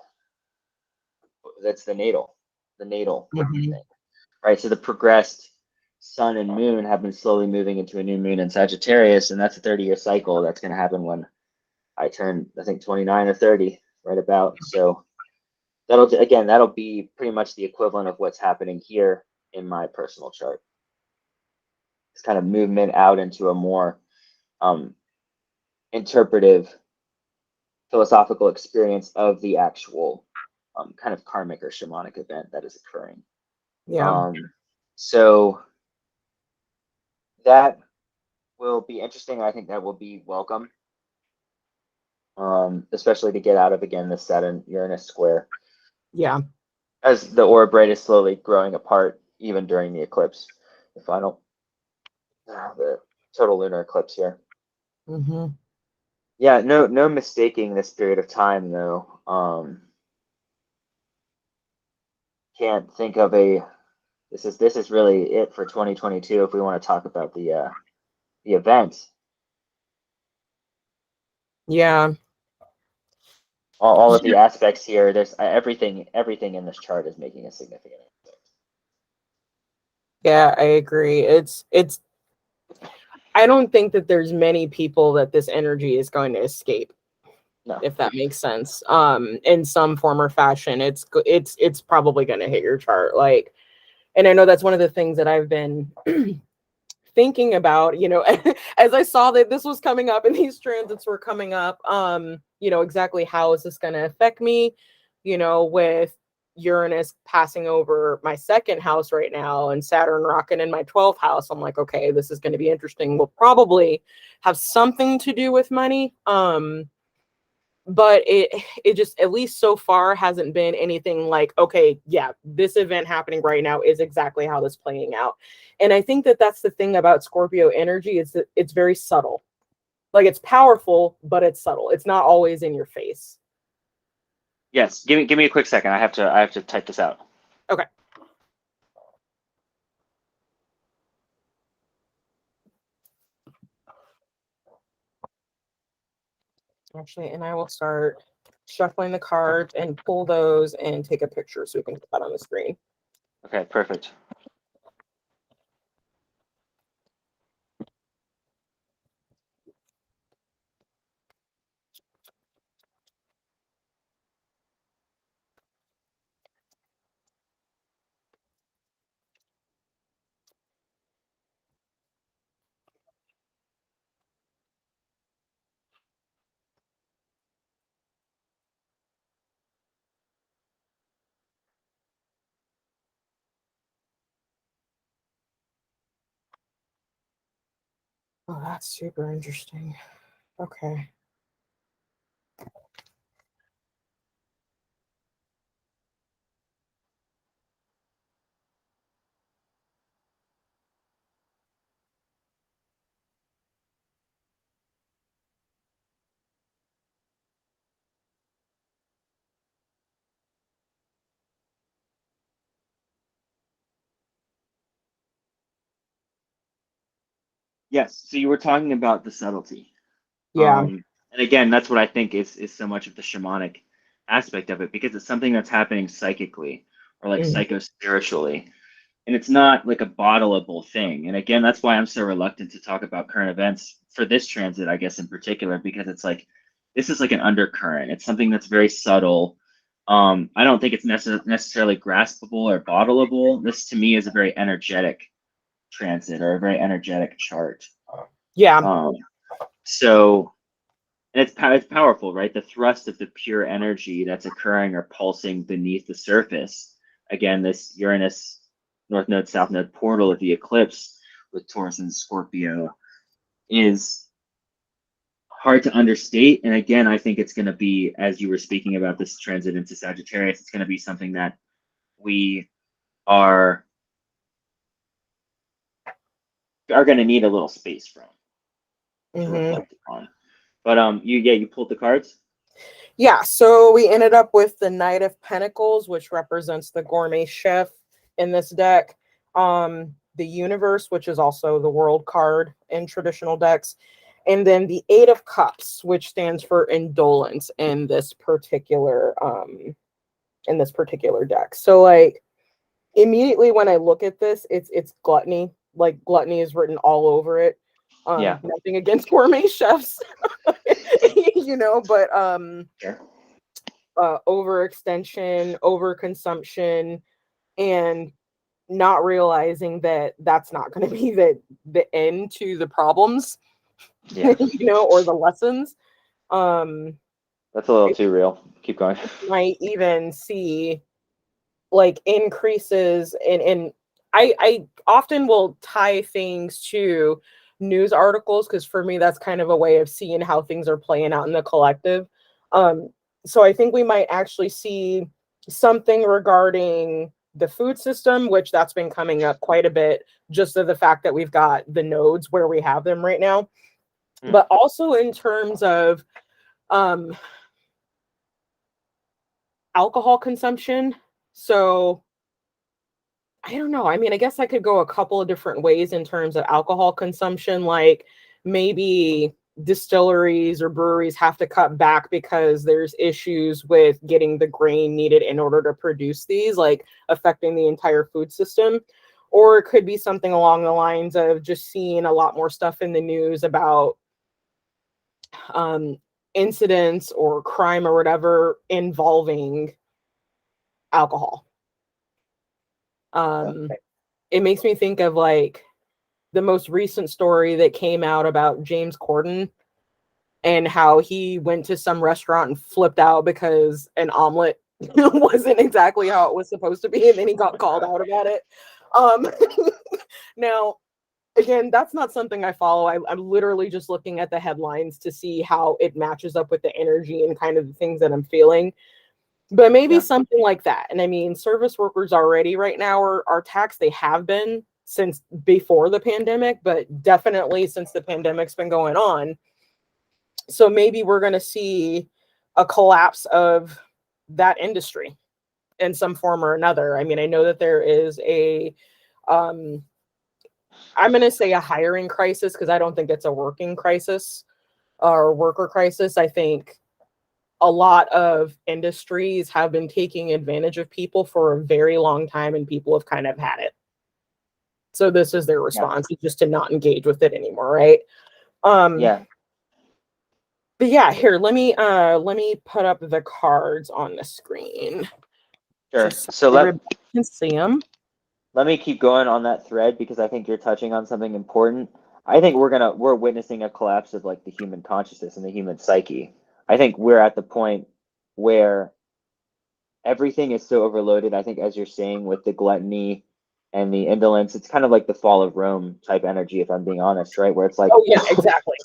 that's the natal Mhm. thing, right? So the progressed sun and moon have been slowly moving into a new moon in Sagittarius, and that's a 30-year cycle. That's going to happen when I turn, I think, 29 or 30, right about. So that'll be pretty much the equivalent of what's happening here in my personal chart. It's kind of movement out into a more interpretive, philosophical experience of the actual kind of karmic or shamanic event that is occurring. Yeah. So that will be interesting. I think that will be welcome, especially to get out of, again, the Saturn Uranus square, Yeah. as the orb is slowly growing apart, even during the eclipse, the total lunar eclipse here. Mm-hmm. Yeah, no mistaking this period of time though. Can't think of a. This is really it for 2022 if we want to talk about the event. Yeah. All of the aspects here. There's everything in this chart is making a significant impact. Yeah, I agree. It's I don't think that there's many people that this energy is going to escape, No. if that makes sense. In some form or fashion. It's probably going to hit your chart. Like, and I know that's one of the things that I've been thinking about, as I saw that this was coming up and these transits were coming up, exactly how is this going to affect me, with Uranus passing over my second house right now and Saturn rocking in my 12th house. I'm like, okay, this is going to be interesting. Will probably have something to do with money. But it just, at least so far, hasn't been anything like, okay, yeah, this event happening right now is exactly how this playing out. And I think that that's the thing about Scorpio energy, is that it's very subtle. Like, it's powerful, but it's subtle. It's not always in your face. Yes, give me a quick second. I have to type this out. Okay. Actually, and I will start shuffling the cards and pull those and take a picture so we can put that on the screen. Okay, perfect. Oh, that's super interesting. Okay. Yes. So you were talking about the subtlety. Yeah. And again, that's what I think is so much of the shamanic aspect of it, because it's something that's happening psychically or like Mhm. psychospiritually. And it's not like a bottleable thing. And again, that's why I'm so reluctant to talk about current events for this transit, I guess, in particular, because it's like this is like an undercurrent. It's something that's very subtle. I don't think it's necessarily graspable or bottleable. This to me is a very energetic transit or a very energetic chart. Yeah. Um, so and it's powerful, right? The thrust of the pure energy that's occurring or pulsing beneath the surface. Again, this Uranus North Node, South Node portal of the eclipse with Taurus and Scorpio is hard to understate. And again, I think it's going to be, as you were speaking about this transit into Sagittarius, it's going to be something that we are going to need a little space from to reflect upon. But you pulled the cards. Yeah, so we ended up with the Knight of Pentacles, which represents the gourmet chef in this deck. The Universe, which is also the World card in traditional decks, and then the Eight of Cups, which stands for indolence in this particular deck. So like immediately when I look at this, it's gluttony. Like gluttony is written all over it. Nothing against gourmet chefs, you know, but Sure. overextension, overconsumption, and not realizing that that's not going to be the end to the problems, Yeah. you know, or the lessons. That's a little too real. Keep going. Might even see like increases in I often will tie things to news articles because for me that's kind of a way of seeing how things are playing out in the collective. So I think we might actually see something regarding the food system, which that's been coming up quite a bit, just of the fact that we've got the nodes where we have them right now. But also in terms of alcohol consumption. So I don't know. I mean, I guess I could go a couple of different ways in terms of alcohol consumption, like maybe distilleries or breweries have to cut back because there's issues with getting the grain needed in order to produce these, like affecting the entire food system. Or it could be something along the lines of just seeing a lot more stuff in the news about incidents or crime or whatever involving alcohol. It makes me think of like the most recent story that came out about James Corden and how he went to some restaurant and flipped out because an omelet wasn't exactly how it was supposed to be, and then he got called out about it. Now, again, that's not something I follow. I'm literally just looking at the headlines to see how it matches up with the energy and kind of the things that I'm feeling. But maybe something like that. And I mean, service workers already right now are taxed. They have been since before the pandemic, but definitely since the pandemic's been going on. So maybe we're going to see a collapse of that industry in some form or another. I mean, I know that there is I'm going to say a hiring crisis because I don't think it's a working crisis or worker crisis. I think a lot of industries have been taking advantage of people for a very long time and people have kind of had it. So this is their response, is just to not engage with it anymore, right? But yeah, here, let me put up the cards on the screen. Sure. So everybody can see them. Let me keep going on that thread because I think you're touching on something important. I think we're witnessing a collapse of like the human consciousness and the human psyche. I think we're at the point where everything is so overloaded. I think, as you're saying, with the gluttony and the indolence, it's kind of like the fall of Rome type energy, if I'm being honest, right? Where it's like, oh yeah, exactly.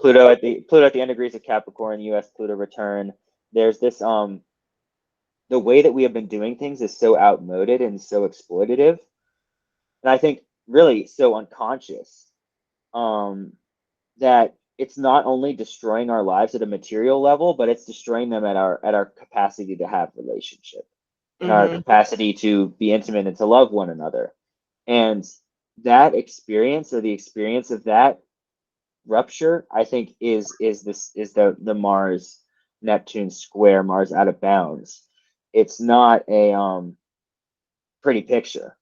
Pluto at the end degrees of Capricorn, U.S. Pluto return. There's this the way that we have been doing things is so outmoded and so exploitative, and I think really so unconscious, that it's not only destroying our lives at a material level, but it's destroying them at our capacity to have relationship and our capacity to be intimate and to love one another. And that experience, or the experience of that rupture, I think is the Mars Neptune square, Mars out of bounds. It's not a pretty picture.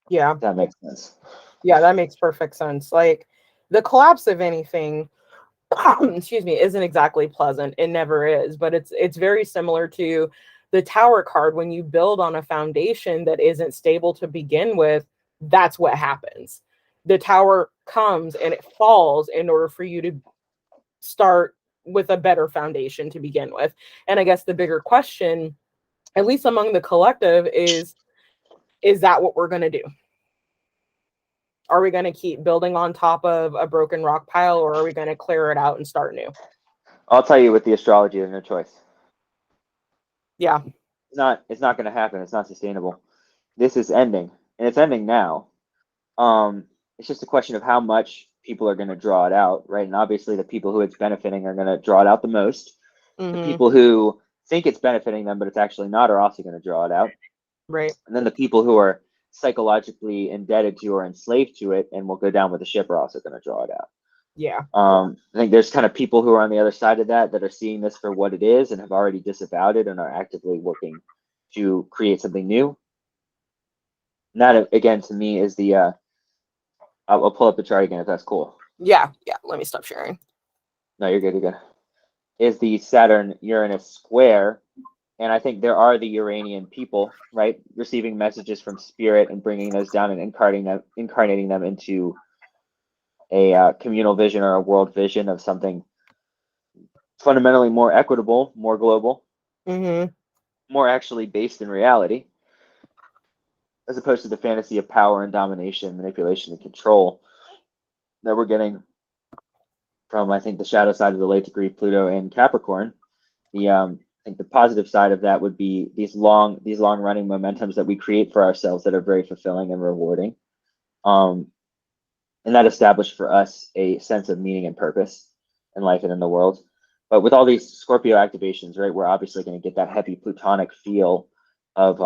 Yeah, that makes sense. Yeah, that makes perfect sense. Like the collapse of anything, excuse me, isn't exactly pleasant. It never is, but it's very similar to the Tower card. When you build on a foundation that isn't stable to begin with, that's what happens. The Tower comes and it falls in order for you to start with a better foundation to begin with. And I guess the bigger question, at least among the collective, is that what we're going to do? are we going to keep building on top of a broken rock pile, or are we going to clear it out and start new? I'll tell you with the astrology, there's no choice. Yeah. It's not going to happen. It's not sustainable. This is ending, and it's ending now. It's just a question of how much people are going to draw it out, right? And obviously, the people who it's benefiting are going to draw it out the most. The people who think it's benefiting them, but it's actually not, are also going to draw it out. Right. And then the people who are psychologically indebted to or enslaved to it and will go down with the ship are also going to draw it out. Yeah. I think there's kind of people who are on the other side of that are seeing this for what it is and have already disavowed it and are actively working to create something new. And that, again, to me is the I'll pull up the chart again if that's cool. Yeah. Let me stop sharing. No, you're good. You're good. Is the Saturn-Uranus square. And I think there are the Uranian people, right, receiving messages from spirit and bringing those down and incarnating them into a communal vision or a world vision of something fundamentally more equitable, more global, more actually based in reality, as opposed to the fantasy of power and domination, manipulation, and control that we're getting from, I think, the shadow side of the late degree Pluto and Capricorn. I think the positive side of that would be these long running momentums that we create for ourselves that are very fulfilling and rewarding. And that established for us a sense of meaning and purpose in life and in the world. But with all these Scorpio activations, right, we're obviously going to get that heavy Plutonic feel of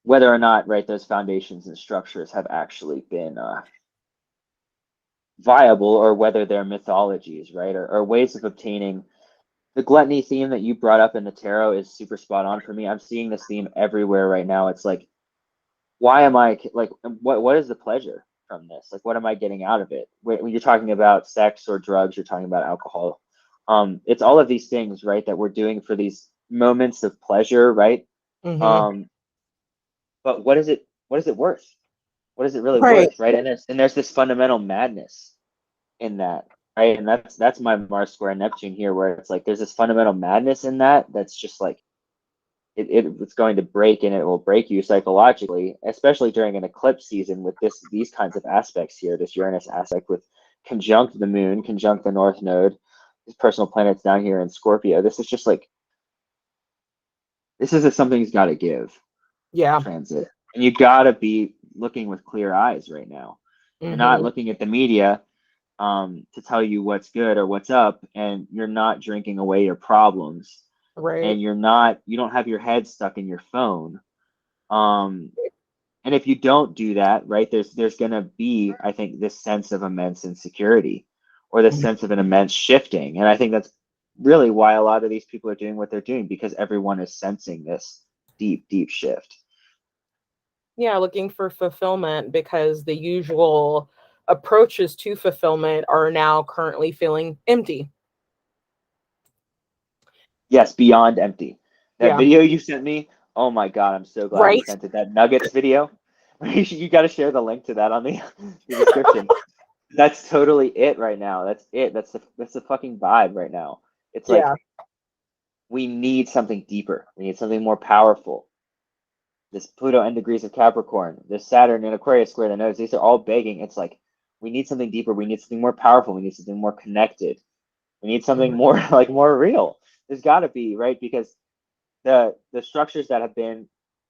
whether or not, right, those foundations and structures have actually been viable, or whether they're mythologies, right, or ways of obtaining. The gluttony theme that you brought up in the tarot is super spot on for me. I'm seeing this theme everywhere right now. It's like, why am I like, what is the pleasure from this? Like, what am I getting out of it? When you're talking about sex or drugs, you're talking about alcohol. It's all of these things, right, that we're doing for these moments of pleasure, right? But what is it worth? What is it really worth, right? And there's this fundamental madness in that, right? And that's my Mars square Neptune here, where it's like there's this fundamental madness in that that's just like it's going to break, and it will break you psychologically, especially during an eclipse season with these kinds of aspects here. This Uranus aspect with conjunct the moon, conjunct the north node, these personal planets down here in Scorpio. This is just like, this is something's got to give. Yeah. Transit, and you got to be looking with clear eyes right now. You're not looking at the media to tell you what's good or what's up, and you're not drinking away your problems, and you don't have your head stuck in your phone. And if you don't do that, right, there's gonna be, I think, this sense of immense insecurity, or this sense of an immense shifting. And I think that's really why a lot of these people are doing what they're doing, because everyone is sensing this deep shift. Yeah, looking for fulfillment, because the usual approaches to fulfillment are now currently feeling empty. Yes, beyond empty. That Yeah. video you sent me, oh my God, I'm so glad you sent it. That Nuggets video. You got to share the link to that on the description. That's totally it right now. That's it. That's the fucking vibe right now. It's like, we need something deeper. We need something more powerful. This Pluto end degrees of Capricorn, this Saturn in Aquarius square the nodes, these are all begging. It's like, we need something deeper. We need something more powerful. We need something more connected. We need something more like more real. There's got to be, right? Because the structures that have been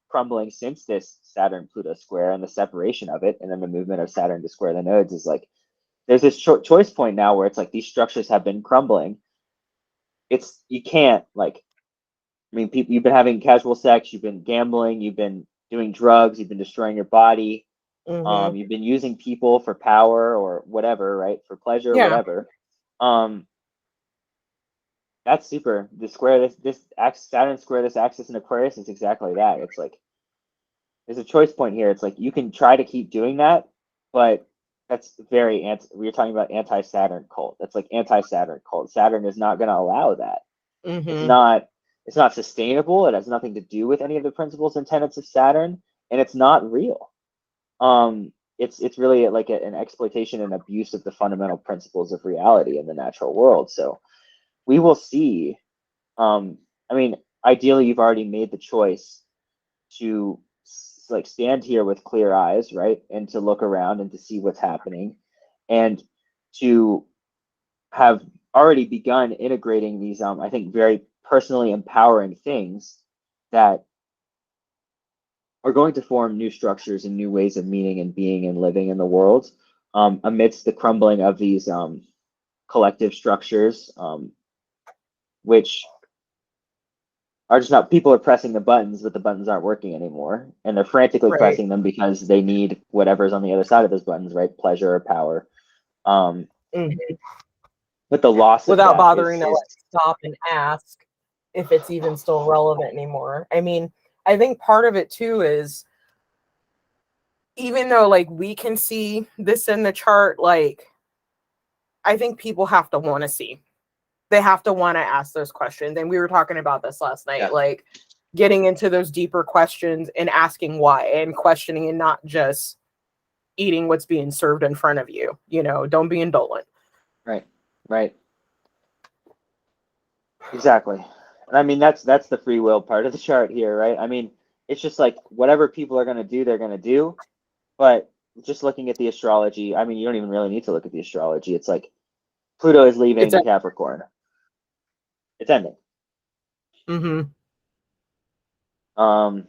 crumbling since this Saturn Pluto square and the separation of it, and then the movement of Saturn to square the nodes, is like, there's this choice point now where it's like these structures have been crumbling. You can't, like, I mean, people, you've been having casual sex, you've been gambling, you've been doing drugs, you've been destroying your body, you've been using people for power or whatever, right, for pleasure, whatever. That's super. The square, this Saturn square this axis in Aquarius is exactly that. It's like, there's a choice point here. It's like, you can try to keep doing that, but that's very we're talking about anti-Saturn cult. That's like anti-Saturn cult. Saturn is not going to allow that. It's not sustainable. It has nothing to do with any of the principles and tenets of Saturn, and it's not real. It's really like an exploitation and abuse of the fundamental principles of reality in the natural world. So we will see. I mean, ideally, you've already made the choice to like stand here with clear eyes, right, and to look around and to see what's happening, and to have already begun integrating these, I think, very personally empowering things that are going to form new structures and new ways of meaning and being and living in the world, amidst the crumbling of these collective structures, which are just not, people are pressing the buttons, but the buttons aren't working anymore. And they're frantically Right. pressing them because they need whatever's on the other side of those buttons, right? Pleasure or power. Mhm. But the loss of Without that bothering to is like stop and ask if it's even still relevant anymore. I mean, I think part of it too is, even though like we can see this in the chart, like I think people have to want to see. They have to want to ask those questions. And we were talking about this last night, yeah, like getting into those deeper questions and asking why, and questioning, and not just eating what's being served in front of you. You know, don't be indolent. right, right, exactly. And I mean, that's the free will part of the chart here, right? I mean, it's just like whatever people are going to do, they're going to do. But just looking at the astrology, I mean, you don't even really need to look at the astrology. It's like Pluto is It's leaving a Capricorn. It's ending. mm-hmm. Um,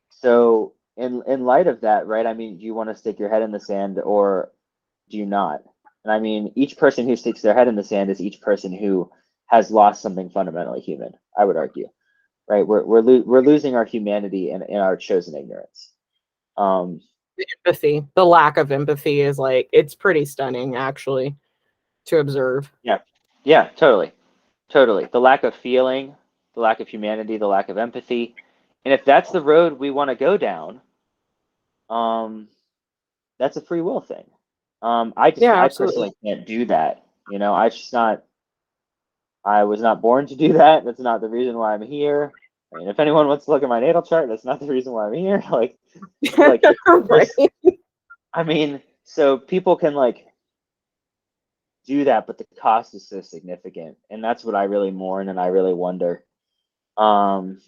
so in light of that, right? I mean, do you want to stick your head in the sand or do you not? And I mean, each person who sticks their head in the sand is each person who has lost something fundamentally human, I would argue, right? We're losing our humanity and our chosen ignorance. Um, Empathy. The lack of empathy is like, it's pretty stunning actually to observe. yeah, yeah, totally. Totally. The lack of feeling, the lack of humanity, the lack of empathy. And if that's the road we want to go down, um, that's a free will thing. Yeah, I absolutely. personally can't do that. You know, I was not born to do that. That's not the reason why I'm here. I mean, if anyone wants to look at my natal chart, that's not the reason why I'm here. Like Right. there's, I mean, so people can like do that, but the cost is so significant. And that's what I really mourn and I really wonder. Um,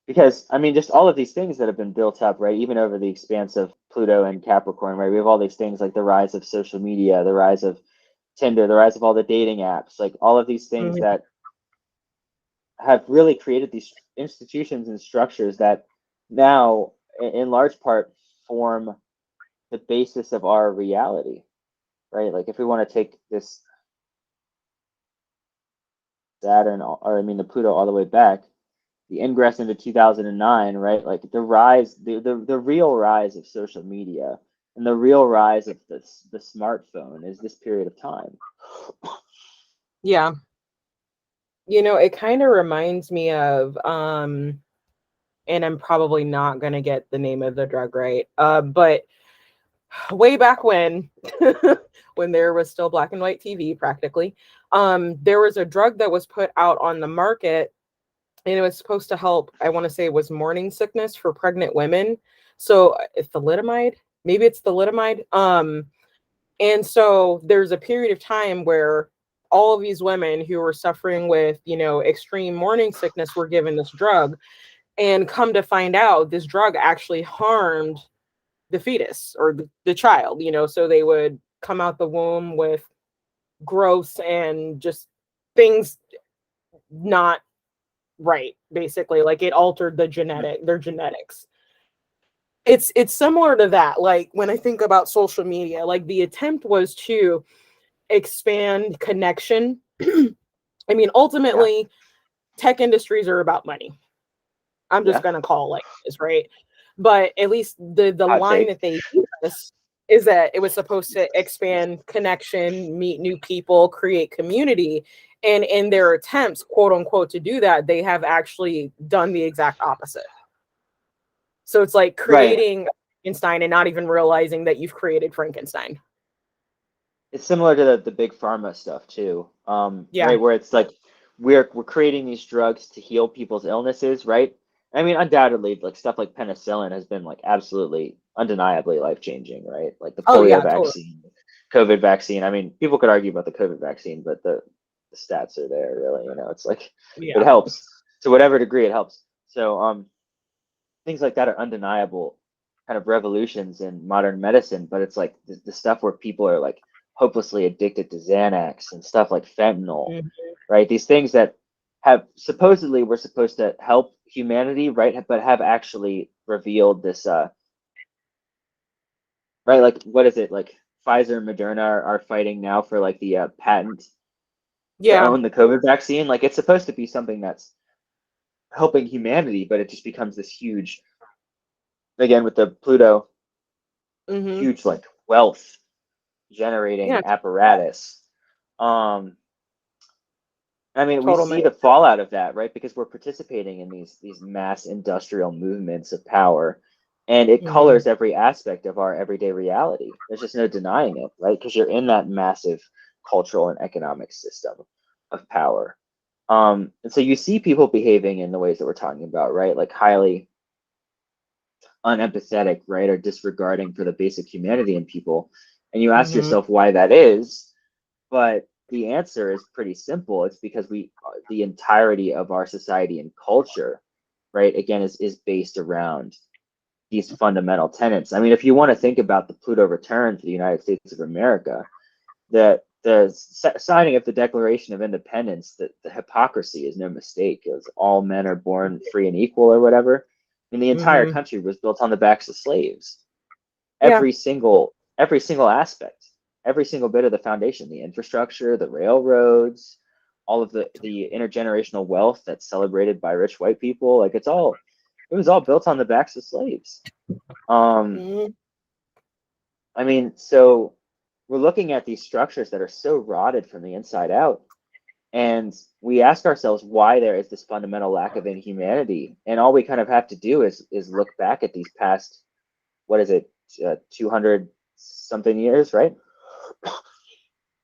because I mean, just all of these things that have been built up, right? Even over the expanse of Pluto and Capricorn, right? We have all these things like the rise of social media, the rise of Tinder, the rise of all the dating apps, like all of these things Mhm. that have really created these institutions and structures that now, in large part, form the basis of our reality, right? Like if we want to take this Saturn, or I mean the Pluto all the way back, the ingress into 2009, right? Like the rise, the real rise of social media and the real rise of the smartphone is this period of time. Yeah. You know, it kind of reminds me of and I'm probably not going to get the name of the drug right. But way back when when there was still black and white TV practically, there was a drug that was put out on the market, and it was supposed to help, I want to say it was morning sickness for pregnant women. So it's thalidomide, maybe it's thalidomide. And so there's a period of time where all of these women who were suffering with, you know, extreme morning sickness were given this drug, and come to find out this drug actually harmed the fetus or the child, you know, so they would come out the womb with growths and just things not right, basically. Like it altered their genetics. It's similar to that. Like when I think about social media, like the attempt was to expand connection. I mean, Yeah, ultimately, tech industries are about money. I'm just yeah. gonna call it like this, right? But at least the Hot line take. that they gave us is that it was supposed to expand connection, meet new people, create community. And in their attempts, quote unquote, to do that, they have actually done the exact opposite. So it's like Right. creating Frankenstein and not even realizing that you've created Frankenstein. It's similar to the big pharma stuff too. Yeah. Right, where it's like we're creating these drugs to heal people's illnesses, right? I mean, undoubtedly, like stuff like penicillin has been like absolutely, undeniably life changing, right? Like the Oh polio yeah, totally. vaccine, COVID vaccine. I mean, people could argue about the COVID vaccine, but the stats are there, really. You know, it's like it Yeah. helps to whatever degree it helps. So things like that are undeniable kind of revolutions in modern medicine, but it's like the stuff where people are like hopelessly addicted to Xanax and stuff like fentanyl, Mhm. right? These things that have supposedly were supposed to help humanity, right? But have actually revealed this, right? Like, what is it? Like Pfizer and Moderna are fighting now for like the patent to Yeah. own the COVID vaccine. Like, it's supposed to be something that's helping humanity, but it just becomes this huge, again, with the Pluto, Hmm. huge like wealth generating Yeah. apparatus. Um, I mean, we Total see the mega. fallout of that, right? Because we're participating in these mass industrial movements of power, and it Hmm. colors every aspect of our everyday reality. There's just no denying it, right? Because you're in that massive cultural and economic system of power. And so you see people behaving in the ways that we're talking about, right? Like highly unempathetic, right? Or disregarding for the basic humanity in people. And you ask Hmm. yourself why that is, but the answer is pretty simple. It's because the entirety of our society and culture, right, again, is based around these fundamental tenets. I mean, if you want to think about the Pluto return to the United States of America, the signing of the Declaration of Independence, the hypocrisy is no mistake. It was all men are born free and equal, or whatever. And the entire Hmm. country was built on the backs of slaves. Yeah. Every single aspect, every single bit of the foundation, the infrastructure, the railroads, all of the intergenerational wealth that's celebrated by rich white people, like it was all built on the backs of slaves. Um, Hmm. I mean, so we're looking at these structures that are so rotted from the inside out, and we ask ourselves why there is this fundamental lack of inhumanity, and all we kind of have to do is look back at these past, what is it, 200 something years, right?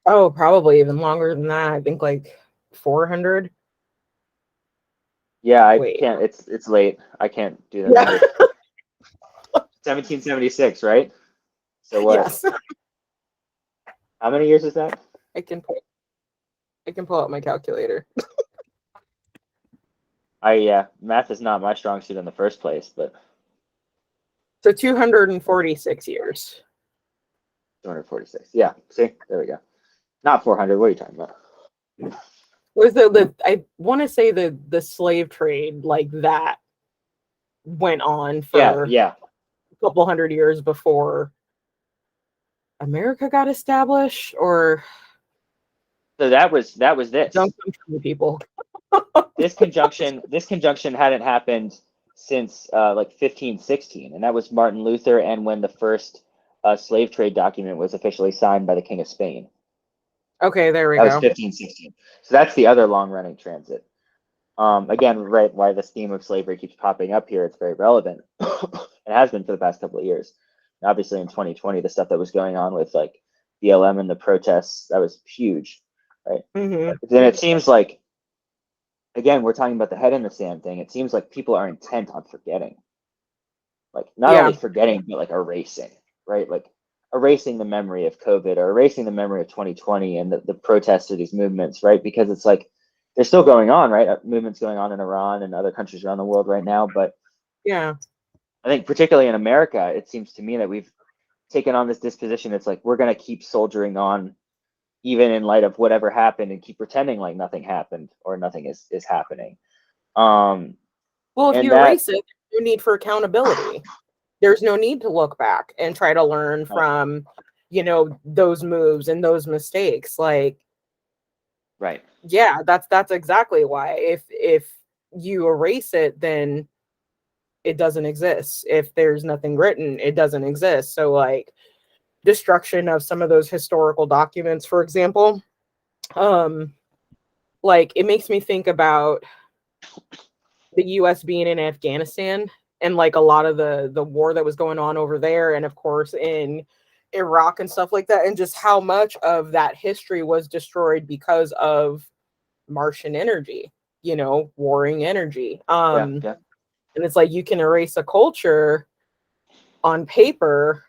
Oh, probably even longer than that. I think like 400. Yeah, I Wait. can't. It's late. I can't do the Yeah. numbers. 1776, right? So what? Yes. How many years is that? I can pull, I can pull out my calculator. Yeah, math is not my strong suit in the first place, but So 246 years. 246. Yeah, see, there we go. Not 400. What are you talking about? Was the I want to say the slave trade like that went on Yeah, for yeah. a couple hundred years before America got established, or So that was don't this. come from the people. This conjunction hadn't happened since like 1516, and that was Martin Luther, and when the first slave trade document was officially signed by the King of Spain. Okay, there we That was go. 1516. So that's the other long running transit. Again, right, why this theme of slavery keeps popping up here, it's very relevant. It has been for the past couple of years. And obviously, in 2020, the stuff that was going on with like BLM and the protests, that was huge, right? Hmm. But then it seems like, again, we're talking about the head in the sand thing. It seems like people are intent on forgetting, like not only Yeah. forgetting, but like erasing, right? Like erasing the memory of COVID or erasing the memory of 2020 and the protests of these movements, right? Because it's like they're still going on, right? Movements going on in Iran and other countries around the world right now. But Yeah. I think particularly in America, it seems to me that we've taken on this disposition. It's like we're going to keep soldiering on even in light of whatever happened and keep pretending like nothing happened or nothing is happening. Um, Well, if and you that, erase it, there's no need for accountability. There's no need to look back and try to learn right, from, those moves and those mistakes. Like, right, yeah, that's exactly why. If you erase it, then it doesn't exist. If there's nothing written, it doesn't exist. So like destruction of some of those historical documents, for example, um, like it makes me think about the US being in Afghanistan and like a lot of the war that was going on over there, and of course in Iraq and stuff like that, and just how much of that history was destroyed because of Martian energy, warring energy. yeah, yeah, And it's like you can erase a culture on paper,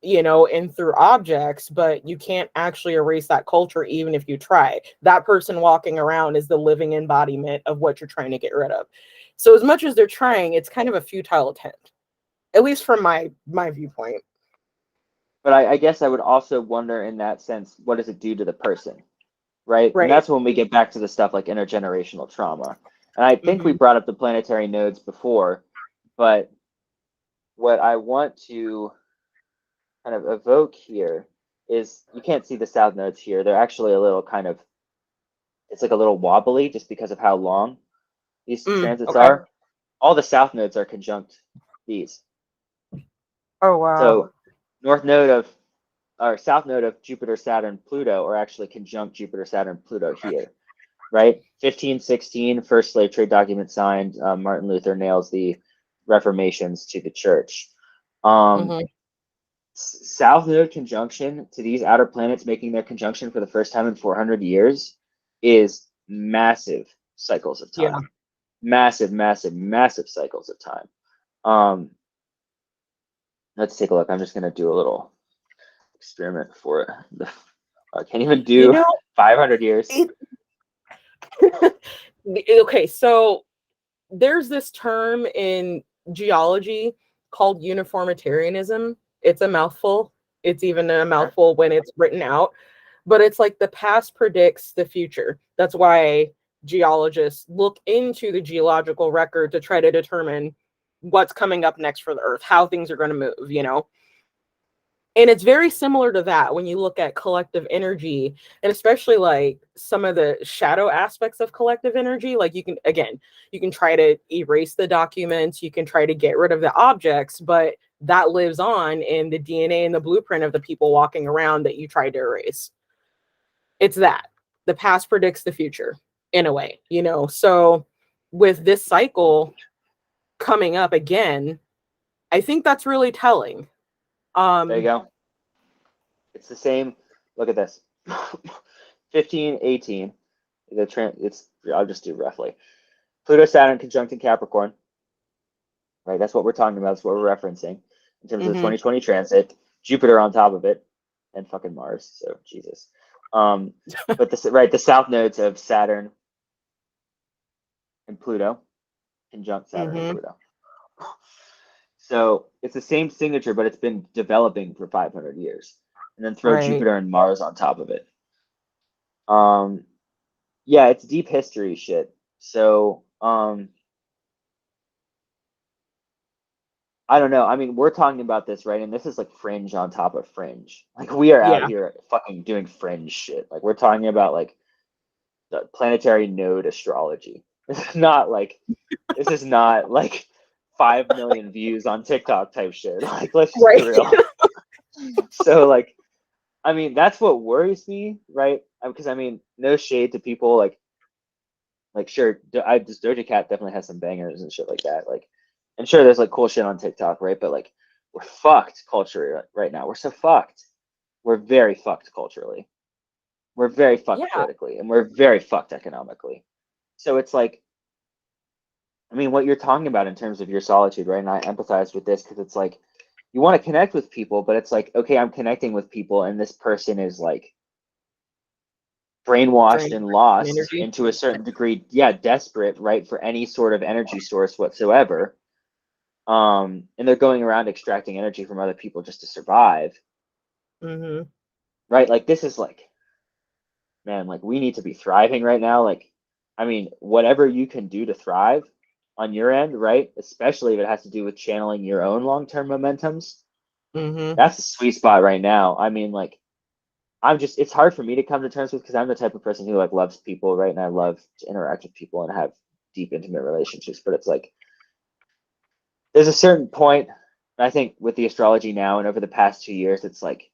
and through objects, but you can't actually erase that culture even if you try. That person walking around is the living embodiment of what you're trying to get rid of. So as much as they're trying, it's kind of a futile attempt, at least from my viewpoint. But I guess I would also wonder in that sense, what does it do to the person, right? And Right. that's when we get back to the stuff like intergenerational trauma. And I think we brought up the planetary nodes before, but what I want to kind of evoke here is you can't see the south nodes here. They're actually a little kind of, it's like a little wobbly just because of how long these transits Okay. are. All the south nodes are conjunct these. Oh wow. So north node of or south node of Jupiter, Saturn, Pluto are actually conjunct Jupiter, Saturn, Pluto here, right? 1516, first slave trade document signed. Martin Luther nails the reformations to the church. South node conjunction to these outer planets, making their conjunction for the first time in 400 years, is massive cycles of time. Yeah. Massive, massive, massive cycles of time. Let's take a look. I'm just going to do a little experiment for it. I can't even do 500 years. Okay, so there's this term in geology called uniformitarianism. It's a mouthful. It's even a mouthful when it's written out, but it's like the past predicts the future. That's why geologists look into the geological record to try to determine what's coming up next for the Earth, how things are going to move, you know? And it's very similar to that when you look at collective energy, and especially like some of the shadow aspects of collective energy. Like you can try to erase the documents, you can try to get rid of the objects, but that lives on in the DNA and the blueprint of the people walking around that you tried to erase. It's that the past predicts the future in a way, you know? So with this cycle coming up again, I think that's really telling. There you go. It's the same. Look at this. 1518. I'll just do roughly. Pluto, Saturn conjunct in Capricorn. Right, that's what we're talking about. That's what we're referencing in terms of the 2020 transit. Jupiter on top of it, and fucking Mars. So Jesus. But the south nodes of Saturn and Pluto conjunct Saturn and Pluto. So it's the same signature, but it's been developing for 500 years. And then throw Jupiter and Mars on top of it. Yeah, it's deep history shit. So, I don't know. I mean, we're talking about this, right? And this is like fringe on top of fringe. Like we are out here fucking doing fringe shit. Like we're talking about like the planetary node astrology. This is not like 5 million views on TikTok type shit. Like, let's just be real. So like, I mean, that's what worries me, right? Because I mean, no shade to people like sure, Doja Cat definitely has some bangers and shit like that. Like, and sure, there's like cool shit on TikTok, right? But like, we're fucked culturally right now. We're so fucked. We're very fucked culturally. We're very fucked politically, and we're very fucked economically. So it's like, I mean, what you're talking about in terms of your solitude, right? And I empathize with this because it's like, you want to connect with people, but it's like, okay, I'm connecting with people, and this person is like brainwashed and lost into a certain degree, desperate, right, for any sort of energy source whatsoever. And they're going around extracting energy from other people just to survive. Right? Like, this is like, man, like, we need to be thriving right now. Like, I mean, whatever you can do to thrive on your end, right? Especially if it has to do with channeling your own long-term momentums. That's the sweet spot right now. I mean, like, it's hard for me to come to terms with because I'm the type of person who like loves people, right? And I love to interact with people and have deep, intimate relationships. But it's like, there's a certain point, I think, with the astrology now and over the past 2 years, it's like,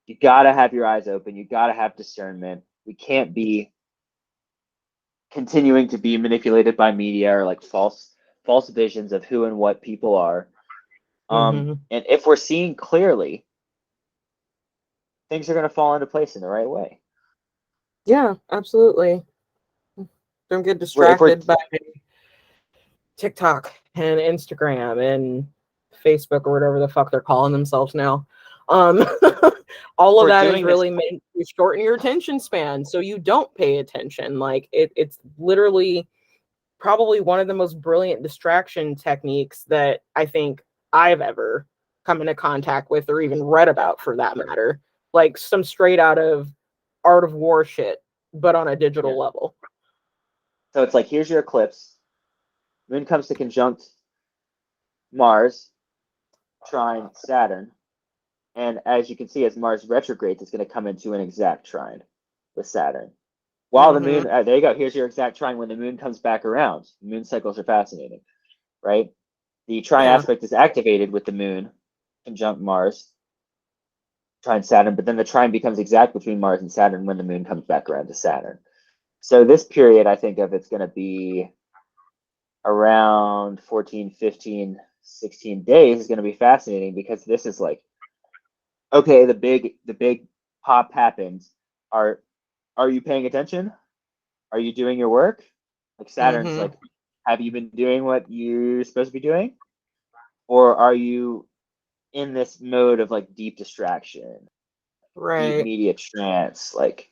you gotta have your eyes open. You gotta have discernment. We can't be continuing to be manipulated by media or like false visions of who and what people are. And if we're seeing clearly, things are going to fall into place in the right way. Yeah, absolutely. Don't get distracted by TikTok and Instagram and Facebook or whatever the fuck they're calling themselves now. All of that is really meant to shorten your attention span so you don't pay attention. Like it's literally probably one of the most brilliant distraction techniques that I think I've ever come into contact with or even read about, for that matter. Like some straight out of Art of War shit, but on a digital level. So it's like, here's your eclipse. Moon comes to conjunct Mars, trine Saturn. And as you can see, as Mars retrogrades, it's going to come into an exact trine with Saturn. While the moon, there you go, here's your exact trine when the moon comes back around. Moon cycles are fascinating, right? The trine aspect is activated with the moon conjunct Mars, trine Saturn, but then the trine becomes exact between Mars and Saturn when the moon comes back around to Saturn. So this period, I think of, it's going to be around 14, 15, 16 days is going to be fascinating, because this is like, okay, the big pop happens. Are you paying attention? Are you doing your work? Like Saturn's like, have you been doing what you're supposed to be doing? Or are you in this mode of like deep distraction, deep media trance? Like,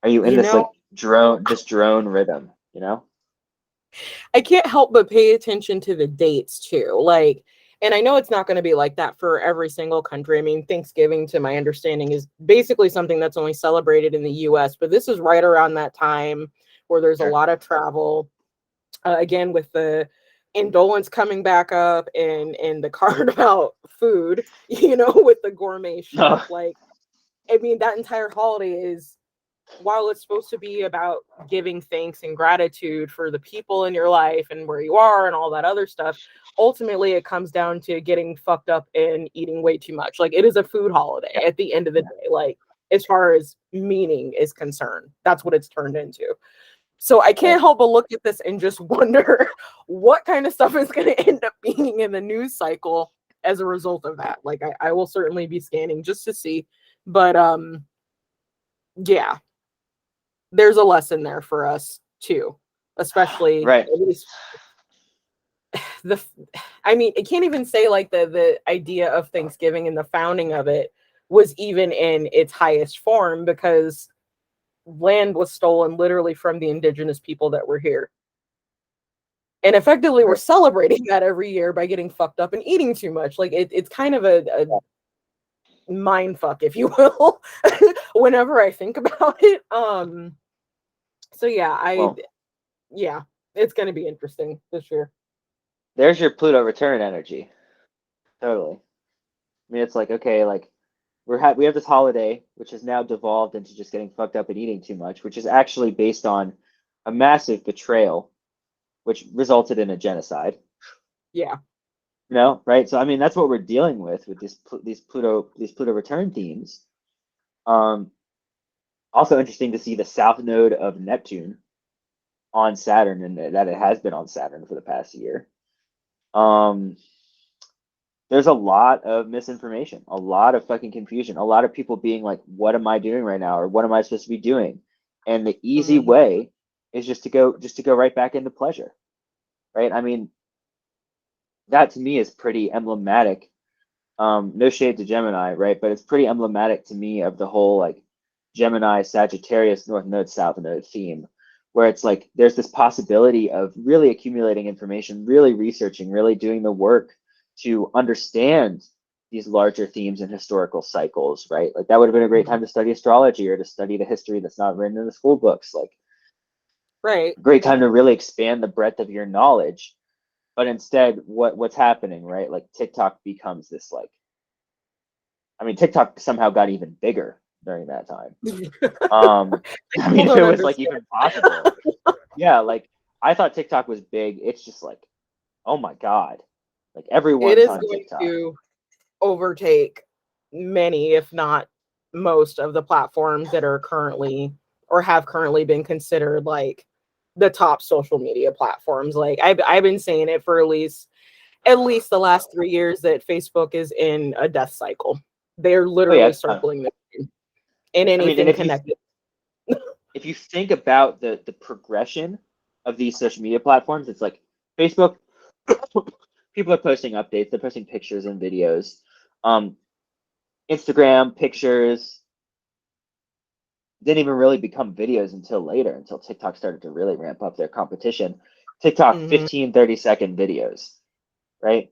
are you in this like drone rhythm, you know? I can't help but pay attention to the dates too. Like, and I know it's not going to be like that for every single country. I mean, Thanksgiving, to my understanding, is basically something that's only celebrated in the US, but this is right around that time where there's a lot of travel. Again, with the indolence coming back up and the card about food, you know, with the gourmet chef. Like, I mean, that entire holiday is, while it's supposed to be about giving thanks and gratitude for the people in your life and where you are and all that other stuff, ultimately it comes down to getting fucked up and eating way too much. Like, it is a food holiday at the end of the day. Like, as far as meaning is concerned, that's what it's turned into. So I can't help but look at this and just wonder what kind of stuff is going to end up being in the news cycle as a result of that. Like, I will certainly be scanning just to see. But yeah, there's a lesson there for us too, especially right. At least I mean, it can't even say like the idea of Thanksgiving and the founding of it was even in its highest form, because land was stolen literally from the indigenous people that were here. And effectively, we're celebrating that every year by getting fucked up and eating too much. Like, it's kind of a mind fuck, if you will, whenever I think about it. So yeah, it's going to be interesting this year. There's your Pluto return energy. Totally. I mean, it's like, okay, like we have this holiday which has now devolved into just getting fucked up and eating too much, which is actually based on a massive betrayal, which resulted in a genocide. Yeah. You know, right? So I mean, that's what we're dealing with these Pluto return themes. Also interesting to see the south node of Neptune on Saturn, and that it has been on Saturn for the past year. There's a lot of misinformation, a lot of fucking confusion, a lot of people being like, what am I doing right now? Or what am I supposed to be doing? And the easy way is just to go right back into pleasure. Right? I mean, that to me is pretty emblematic. No shade to Gemini, right? But it's pretty emblematic to me of the whole like Gemini, Sagittarius, North Node, South Node theme, where it's like there's this possibility of really accumulating information, really researching, really doing the work to understand these larger themes and historical cycles, right? Like that would have been a great time to study astrology or to study the history that's not written in the school books. Like, right. Great time to really expand the breadth of your knowledge. But instead, what's happening, right? Like TikTok becomes this like, I mean, TikTok somehow got even bigger during that time. I mean, if it was like even possible. Yeah, like I thought TikTok was big. It's just like, oh my God. Like everyone's on TikTok. It is going to overtake many, if not most, of the platforms that are currently or have currently been considered like the top social media platforms. Like I've been saying it for at least the last 3 years that Facebook is in a death cycle. They're literally circling the and anything and connected. If you think about the progression of these social media platforms, it's like Facebook, people are posting updates, they're posting pictures and videos. Instagram, pictures, didn't even really become videos until later, until TikTok started to really ramp up their competition. TikTok, Mm-hmm. 15, 30-second videos, right?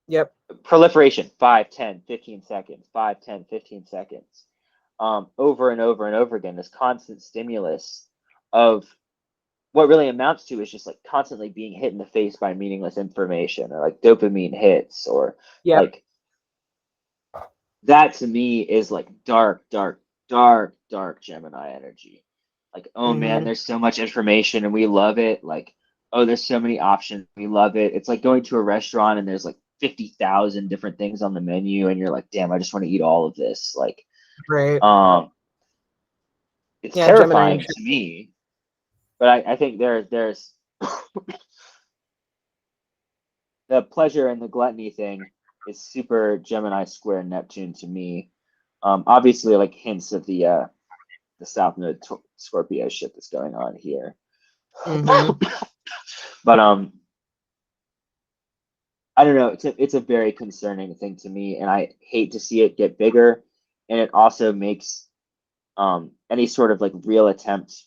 Yep. Proliferation, 5, 10, 15 seconds, 5, 10, 15 seconds. Over and over and over again, this constant stimulus of what really amounts to is just like constantly being hit in the face by meaningless information, or like dopamine hits, or Yep. like that to me is like dark, dark, dark, dark Gemini energy. Like, oh man, Mm-hmm. there's so much information and we love it. Like, oh, there's so many options. We love it. It's like going to a restaurant and there's like 50,000 different things on the menu and you're like, damn, I just want to eat all of this. Like, Right. it's Yeah, Gemini. terrifying to me, but I think there's the pleasure and the gluttony thing is super Gemini square Neptune to me. Obviously, like hints of the South Node Scorpio shit that's going on here. Mm-hmm. But I don't know. It's a very concerning thing to me, and I hate to see it get bigger. And it also makes any sort of like real attempt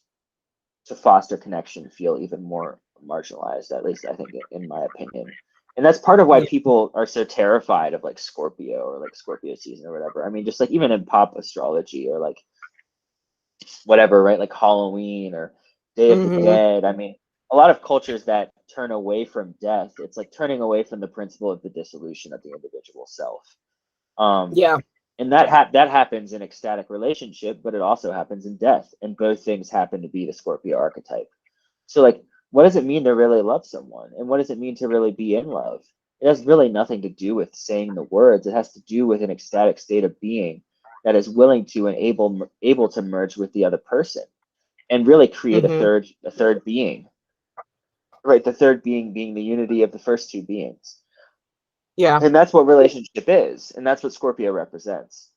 to foster connection feel even more marginalized. At least I think, in my opinion. And that's part of why Yeah. people are so terrified of like Scorpio or like Scorpio season or whatever. I mean, just like even in pop astrology or like whatever, right? Like Halloween or Day of the Mm-hmm. Dead. I mean, a lot of cultures that turn away from death, it's like turning away from the principle of the dissolution of the individual self. Um, Yeah. and that happens in ecstatic relationship, but it also happens in death, and both things happen to be the Scorpio archetype. So, like, what does it mean to really love someone, and what does it mean to really be in love? It has really nothing to do with saying the words. It has to do with an ecstatic state of being that is willing to and able to merge with the other person and really create Mm-hmm. a third being, right? The third being being the unity of the first two beings. Yeah. And that's what relationship is, and that's what Scorpio represents.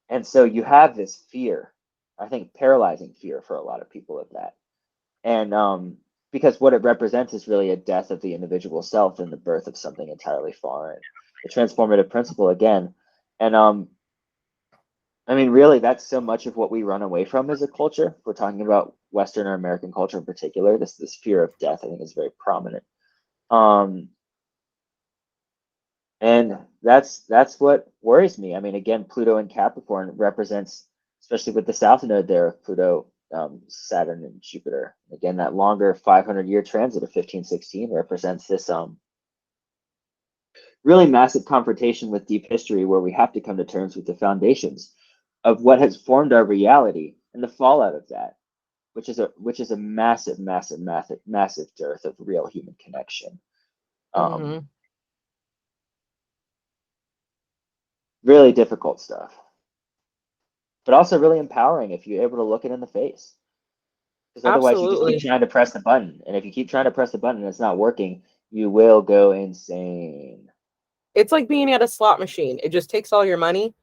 And so you have this fear, I think paralyzing fear for a lot of people of that. And because what it represents is really a death of the individual self and the birth of something entirely foreign, the transformative principle again. And I mean, really, that's so much of what we run away from as a culture. If we're talking about Western or American culture in particular, this fear of death, I think, is very prominent. Um, and that's what worries me. I mean, again, Pluto in Capricorn represents, especially with the South Node there of Pluto, Saturn, and Jupiter. Again, that longer 500-year transit of 1516 represents this really massive confrontation with deep history, where we have to come to terms with the foundations of what has formed our reality and the fallout of that, which is a massive, massive, massive, massive dearth of real human connection. Mm-hmm. Really difficult stuff, but also really empowering if you're able to look it in the face. Because otherwise, you just keep Absolutely. trying to press the button, and if you keep trying to press the button and it's not working, you will go insane. It's like being at a slot machine. It just takes all your money.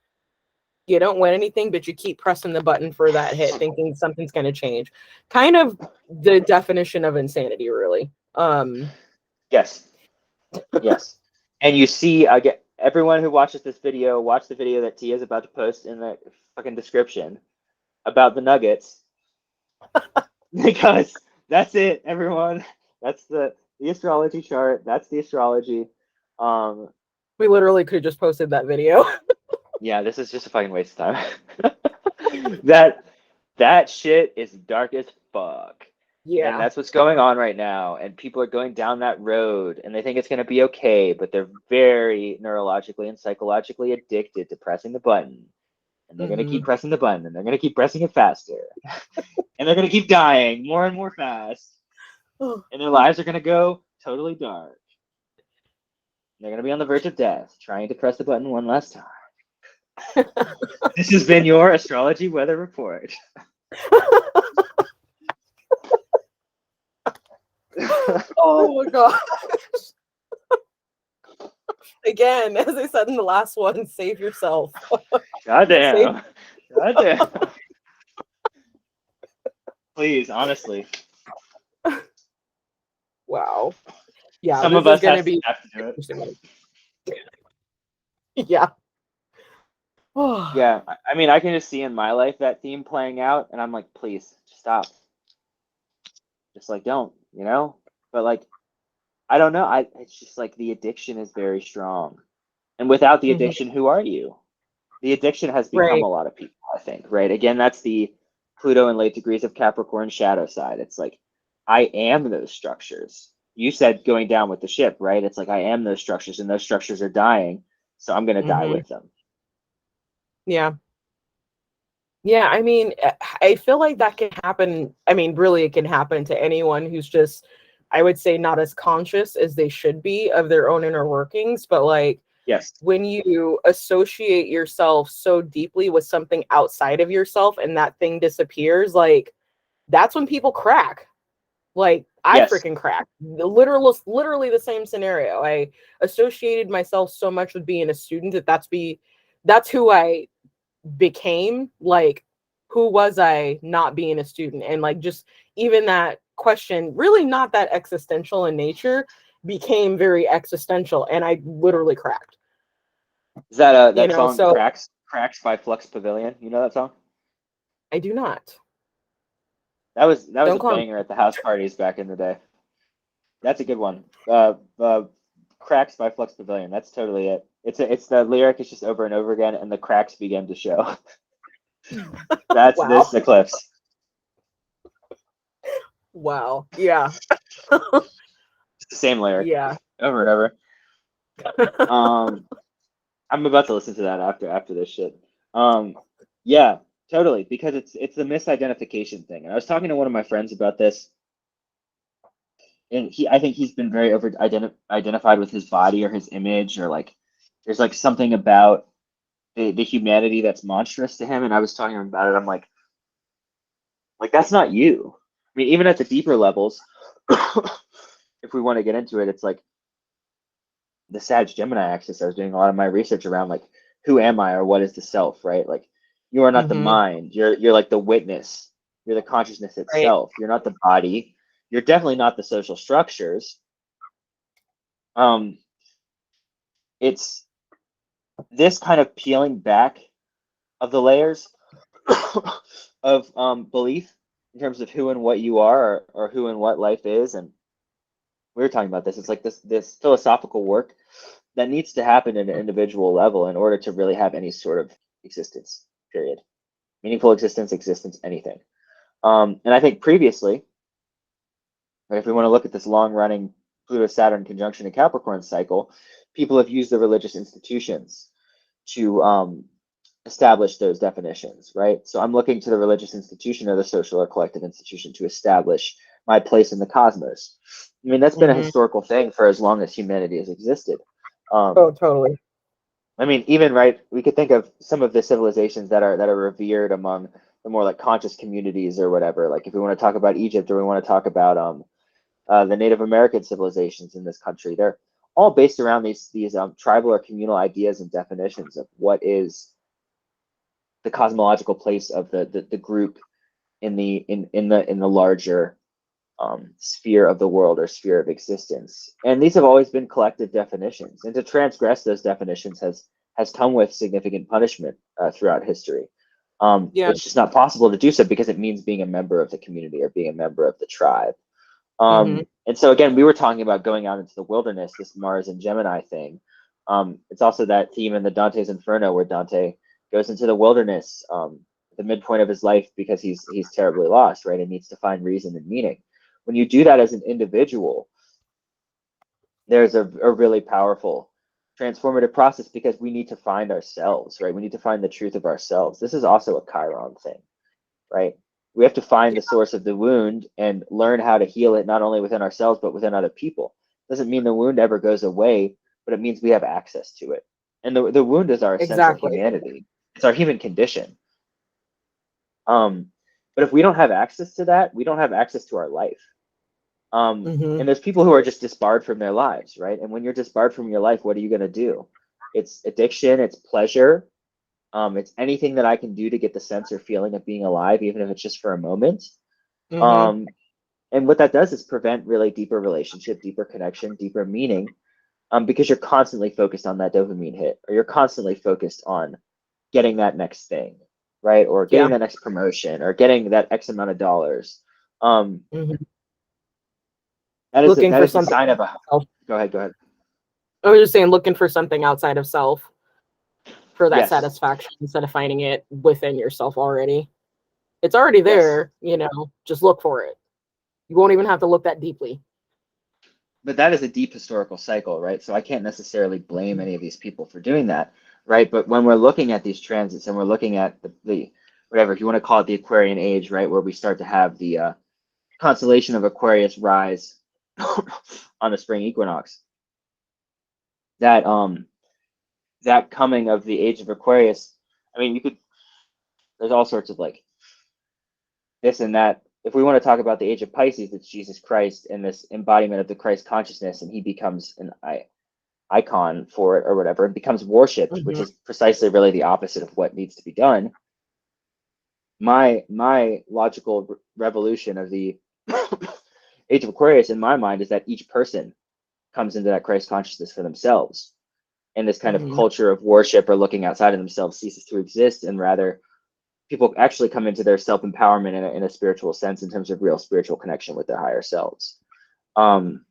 You don't win anything, but you keep pressing the button for that hit, thinking something's going to change. Kind of the definition of insanity, really. Yes, yes. And you see, again, everyone who watches this video, watch the video that Tia is about to post in the fucking description about the nuggets, because that's it, everyone. That's the astrology chart. That's the astrology. Um, We literally could have just posted that video. yeah, this is just a fucking waste of time. That shit is dark as fuck. And Yeah. that's what's going on right now. And people are going down that road and they think it's going to be okay, but they're very neurologically and psychologically addicted to pressing the button. And they're going to Mm-hmm. keep pressing the button and they're going to keep pressing it faster. And they're going to keep dying more and more fast. And their lives are going to go totally dark. They're going to be on the verge of death trying to press the button one last time. This has been your astrology weather report. Oh my god. Again, as I said in the last one, save yourself. Goddamn. Goddamn. Please, honestly. Wow. Yeah, Some this of is us going to be have to do it. interesting. Yeah. Yeah, I mean, I can just see in my life that theme playing out, and I'm like, please stop. Just like don't, you know? But like, I don't know. It's just like the addiction is very strong. And without the Mhm. addiction, who are you? The addiction has become Right. a lot of people, I think, right? Again, that's the Pluto and late degrees of Capricorn shadow side. It's like, I am those structures. You said going down with the ship, right? It's like, I am those structures, and those structures are dying. So I'm going to die Mhm. with them. Yeah. Yeah, I mean, I feel like that can happen. I mean, really, it can happen to anyone who's just, I would say, not as conscious as they should be of their own inner workings. But like, Yes. when you associate yourself so deeply with something outside of yourself and that thing disappears, like, that's when people crack. Like, I Yes. freaking cracked. Literally the same scenario. I associated myself so much with being a student that's who I became. Like, who was I not being a student? And like, just even that question, really not that existential in nature, became very existential, and I literally cracked. Is that You that know, song so Cracks by Flux Pavilion? You know that song? I do not. That was Don't a call me. banger at the house parties back in the day. That's a good one. Cracks by Flux Pavilion. That's totally it. It's the lyric is just over and over again, and the cracks begin to show. That's Wow. this Eclipse. Wow. Yeah. It's the same lyric Yeah. over and over. Um, I'm about to listen to that after this shit. Um, yeah, totally, because it's the misidentification thing. And I was talking to one of my friends about this, and I think he's been very over identified with his body or his image, or like there's like something about the humanity that's monstrous to him. And I was talking to him about it. I'm like that's not you. I mean, even at the deeper levels, if we want to get into it, it's like the Sag Gemini axis. I was doing a lot of my research around like who am I or what is the self, right? Like you are not the Hmm. mind. You're like the witness. You're the consciousness Right. itself. You're not the body. You're definitely not the social structures. Um, it's this kind of peeling back of the layers of belief in terms of who and what you are, or who and what life is. And we were talking about this. It's like this philosophical work that needs to happen at an individual level in order to really have any sort of existence. Period. Meaningful existence, anything. And I think previously, right, if we want to look at this long-running Pluto Saturn conjunction in Capricorn cycle, people have used the religious institutions to establish those definitions, right? So I'm looking to the religious institution or the social or collective institution to establish my place in the cosmos. I mean, that's been a Hmm. historical thing for as long as humanity has existed. Oh, Um, totally. I mean, even right, we could think of some of the civilizations that are revered among the more like conscious communities or whatever. Like if we want to talk about Egypt, or we want to talk about the Native American civilizations in this country, they're all based around these tribal or communal ideas and definitions of what is the cosmological place of the group in the larger sphere of the world or sphere of existence. And these have always been collective definitions, and to transgress those definitions has come with significant punishment throughout history. Yeah. It's just not possible to do so because it means being a member of the community or being a member of the tribe. Hmm. And so again, we were talking about going out into the wilderness, this Mars and Gemini thing. It's also that theme in the Dante's Inferno where Dante goes into the wilderness, the midpoint of his life, because he's terribly lost, right, and needs to find reason and meaning. When you do that as an individual, there's a really powerful transformative process because we need to find ourselves, right? We need to find the truth of ourselves. This is also a Chiron thing, right? We have to find the source of the wound and learn how to heal it, not only within ourselves, but within other people. Doesn't mean the wound ever goes away, but it means we have access to it. And the wound is our essential Exactly. humanity. It's our human condition. Um, but if we don't have access to that, we don't have access to our life. Hmm. And there's people who are just disbarred from their lives, right? And when you're disbarred from your life, what are you going to do? It's addiction, it's pleasure, it's anything that I can do to get the sense or feeling of being alive, even if it's just for a moment. Hmm. Um, and what that does is prevent really deeper relationship, deeper connection, deeper meaning, because you're constantly focused on that dopamine hit, or you're constantly focused on getting that next thing, right? Or Yeah. getting that next promotion or getting that X amount of dollars. Mhm. That is Looking that for is the something. sign of a. Self. Go ahead. Go ahead. I was just saying, looking for something outside of self for that Yes. satisfaction instead of finding it within yourself already. It's already Yes. there, just look for it. You won't even have to look that deeply. But that is a deep historical cycle, right? So I can't necessarily blame any of these people for doing that, right? But when we're looking at these transits and we're looking at the whatever, if you want to call it the Aquarian age, right, where we start to have the constellation of Aquarius rise on the spring equinox, that that coming of the age of Aquarius, I mean, you could, there's all sorts of like this and that. If we want to talk about the age of Pisces, it's Jesus Christ and this embodiment of the Christ consciousness, and he becomes an icon for it or whatever, and becomes worshipped, which Mm-hmm. is precisely really the opposite of what needs to be done. My logical revolution of the age of Aquarius in my mind is that each person comes into that Christ consciousness for themselves, and this kind of Mm-hmm. culture of worship or looking outside of themselves ceases to exist, and rather people actually come into their self-empowerment in a spiritual sense in terms of real spiritual connection with their higher selves. um,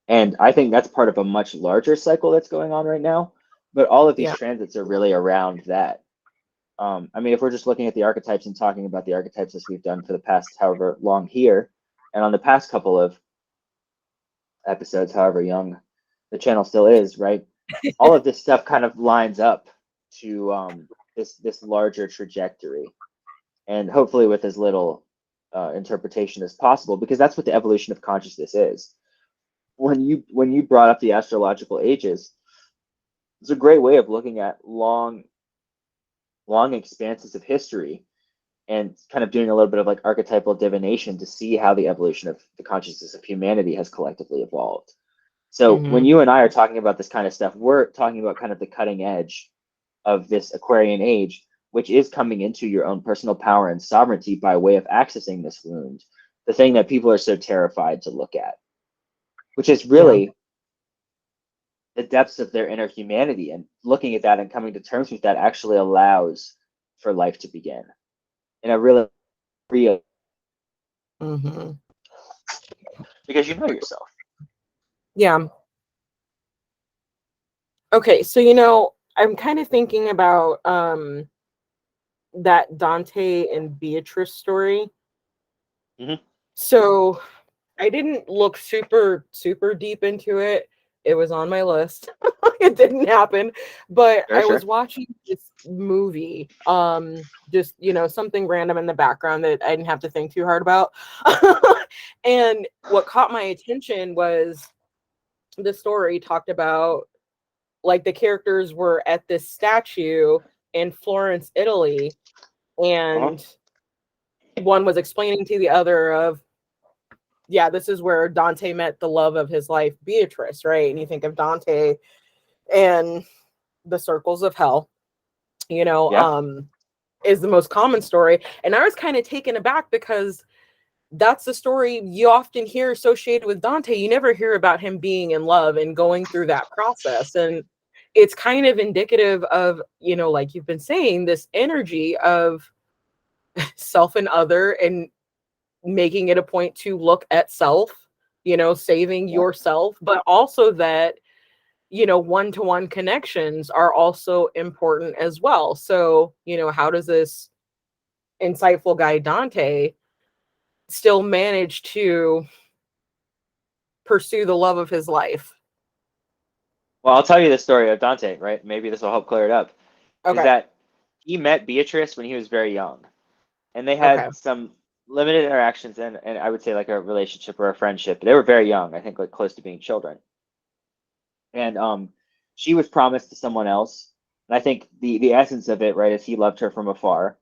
And I think that's part of a much larger cycle that's going on right now. But all of these Yeah. transits are really around that. I mean, if we're just looking at the archetypes and talking about the archetypes as we've done for the past however long here, and on the past couple of episodes, however young the channel still is, right? All of this stuff kind of lines up to this larger trajectory, and hopefully with as little interpretation as possible, because that's what the evolution of consciousness is. When you brought up the astrological ages, it's a great way of looking at long expanses of history and kind of doing a little bit of like archetypal divination to see how the evolution of the consciousness of humanity has collectively evolved. So when Mm-hmm. you and I are talking about this kind of stuff, we're talking about kind of the cutting edge of this Aquarian age, which is coming into your own personal power and sovereignty by way of accessing this wound, the thing that people are so terrified to look at, which is Yeah. really the depths of their inner humanity. And looking at that and coming to terms with that actually allows for life to begin in a really real, Mm-hmm. because you know yourself. Yeah. Okay, so I'm kind of thinking about that Dante and Beatrice story. Mm-hmm. So I didn't look super, super deep into it. It was on my list. It didn't happen. But Sure, I was sure. watching this movie, just, something random in the background that I didn't have to think too hard about. And what caught my attention was the story talked about, like, the characters were at this statue in Florence, Italy, Uh-huh. and one was explaining to the other of, yeah, this is where Dante met the love of his life, Beatrice, right? And you think of Dante and the circles of hell, you know, Yeah. um, is the most common story. And I was kind of taken aback because that's the story you often hear associated with Dante. You never hear about him being in love and going through that process. And it's kind of indicative of, like you've been saying, this energy of self and other, and making it a point to look at self, saving Yeah. yourself, but also that, one-to-one connections are also important as well. So, how does this insightful guy Dante still manage to pursue the love of his life? Well, I'll tell you the story of Dante, right? Maybe this will help clear it up. Is Okay. that he met Beatrice when he was very young, and they Okay. had some limited interactions, and I would say like a relationship or a friendship. They were very young, I think like close to being children. And she was promised to someone else. And I think the essence of it, right, is he loved her from afar.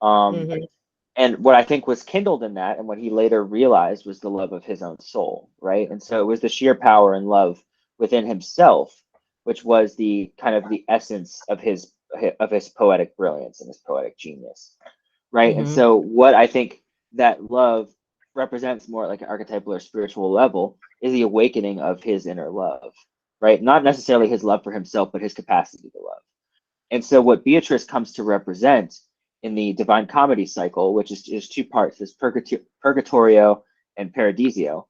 Um, Mm-hmm. and what I think was kindled in that, and what he later realized, was the love of his own soul, right? And so it was the sheer power and love within himself, which was the kind of the essence of his poetic brilliance and his poetic genius, right? And Mm-hmm. so what I think that love represents more like an archetypal or spiritual level is the awakening of his inner love, right? Not necessarily his love for himself, but his capacity to love. And so what Beatrice comes to represent in the Divine Comedy cycle, which is two parts, there's Purgatorio and Paradisio.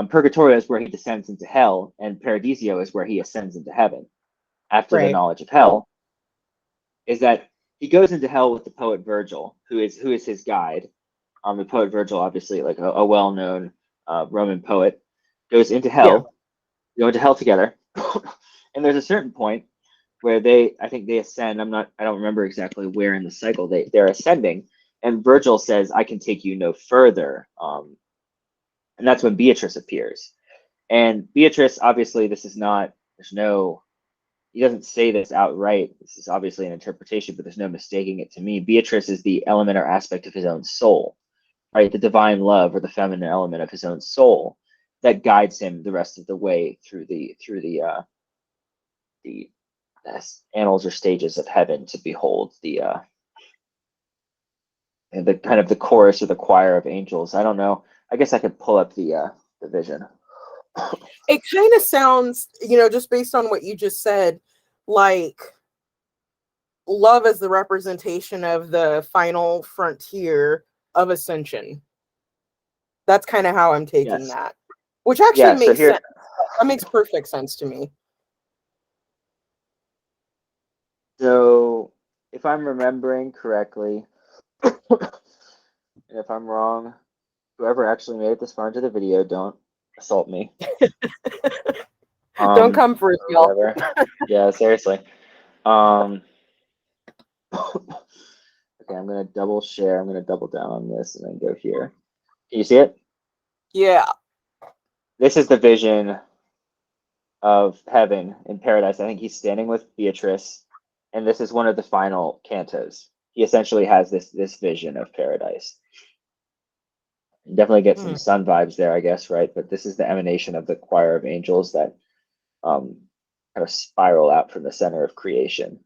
Purgatorio is where he descends into hell, and Paradisio is where he ascends into heaven after the Right. knowledge of hell. Is that he goes into hell with the poet Virgil, who is his guide. The poet Virgil, obviously, like a well-known Roman poet, goes into hell. Go into hell together, and there's a certain point where I think they ascend. I don't remember exactly where in the cycle they're ascending, and Virgil says, "I can take you no further," and that's when Beatrice appears. And Beatrice, obviously, this is not. There's no. He doesn't say this outright. This is obviously an interpretation, but there's no mistaking it to me. Beatrice is the element or aspect of his own soul, right? The divine love or the feminine element of his own soul that guides him the rest of the way through the annals or stages of heaven to behold the kind of the chorus or the choir of angels. I don't know. I guess I could pull up the vision. It kind of sounds, just based on what you just said, like love as the representation of the final frontier of ascension. That's kind of how I'm taking Yes. that, which actually Yeah. So makes here, sense. That makes perfect sense to me. so if I'm remembering correctly, and if I'm wrong, whoever actually made it this far into the video, don't assault me. Don't come for it, y'all. Yeah, seriously. Okay, I'm gonna double share. I'm gonna double down on this and then go here. Can you see it? Yeah. This is the vision of heaven in paradise. I think he's standing with Beatrice, and this is one of the final cantos. He essentially has this vision of paradise. You definitely get some sun vibes there, I guess, right? But this is the emanation of the choir of angels that kind of spiral out from the center of creation.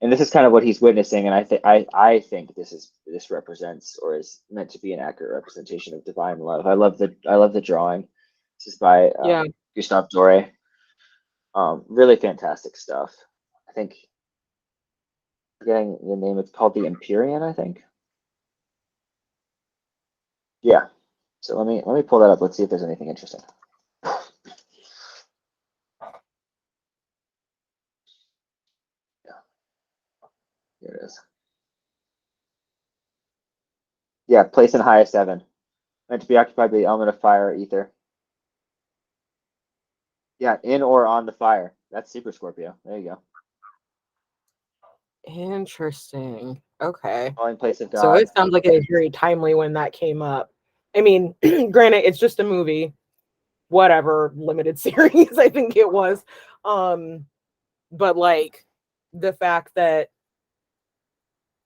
And this is kind of what he's witnessing, and I think this represents or is meant to be an accurate representation of divine love. I love the drawing. This is by Gustave Doré. Really fantastic stuff. I think forgetting the name, it's called the Empyrean, I think. Yeah. So let me pull that up. Let's see if there's anything interesting. Yeah. Here it is. Yeah, place in highest heaven. Meant to be occupied by the element of fire or ether. Yeah, in or on the fire. That's Super Scorpio. There you go. Interesting. Okay. Falling place of God. So it sounds like it's very timely when that came up. I mean, granted, it's just a movie, whatever, limited series, I think it was. But like the fact that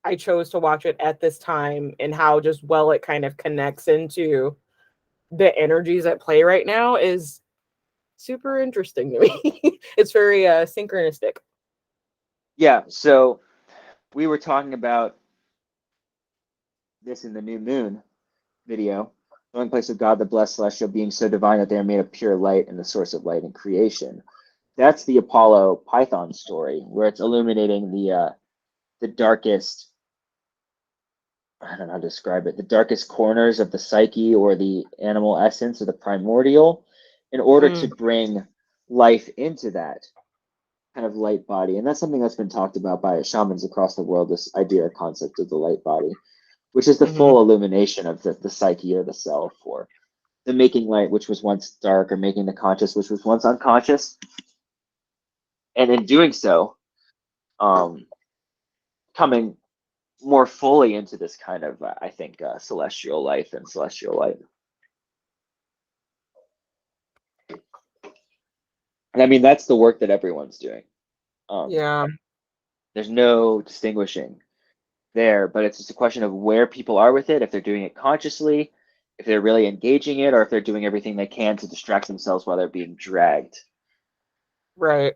I chose to watch it at this time and how just well it kind of connects into the energies at play right now is super interesting to me. It's very synchronistic. Yeah, so we were talking about this in the new moon video. Dwelling place of God, the blessed celestial beings so divine that they are made of pure light and the source of light in creation. That's the Apollo Python story, where it's illuminating the darkest, I don't know how to describe it, the darkest corners of the psyche or the animal essence or the primordial, in order to bring life into that kind of light body. And that's something that's been talked about by shamans across the world, this idea or concept of the light body, which is the full illumination of the psyche or the self, or the making light, which was once dark, or making the conscious, which was once unconscious. And in doing so, coming more fully into this kind of, I think, celestial life and celestial light. And I mean, that's the work that everyone's doing. There's no distinguishing there, but it's just a question of where people are with it, if they're doing it consciously, if they're really engaging it, or if they're doing everything they can to distract themselves while they're being dragged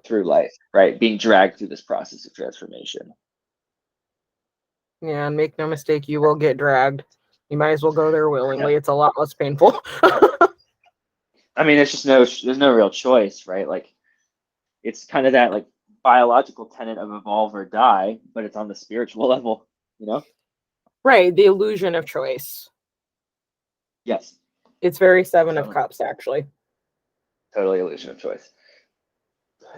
through life, right? Being dragged through this process of transformation. Yeah, and make no mistake, you will get dragged. You might as well go there willingly. Yeah. It's a lot less painful. I mean, there's no real choice, right? Like, it's kind of that, like, biological tenet of evolve or die, but it's on the spiritual level, you know? Right, the illusion of choice. Yes. It's very Seven of Totally, Cups, actually. totally illusion of choice.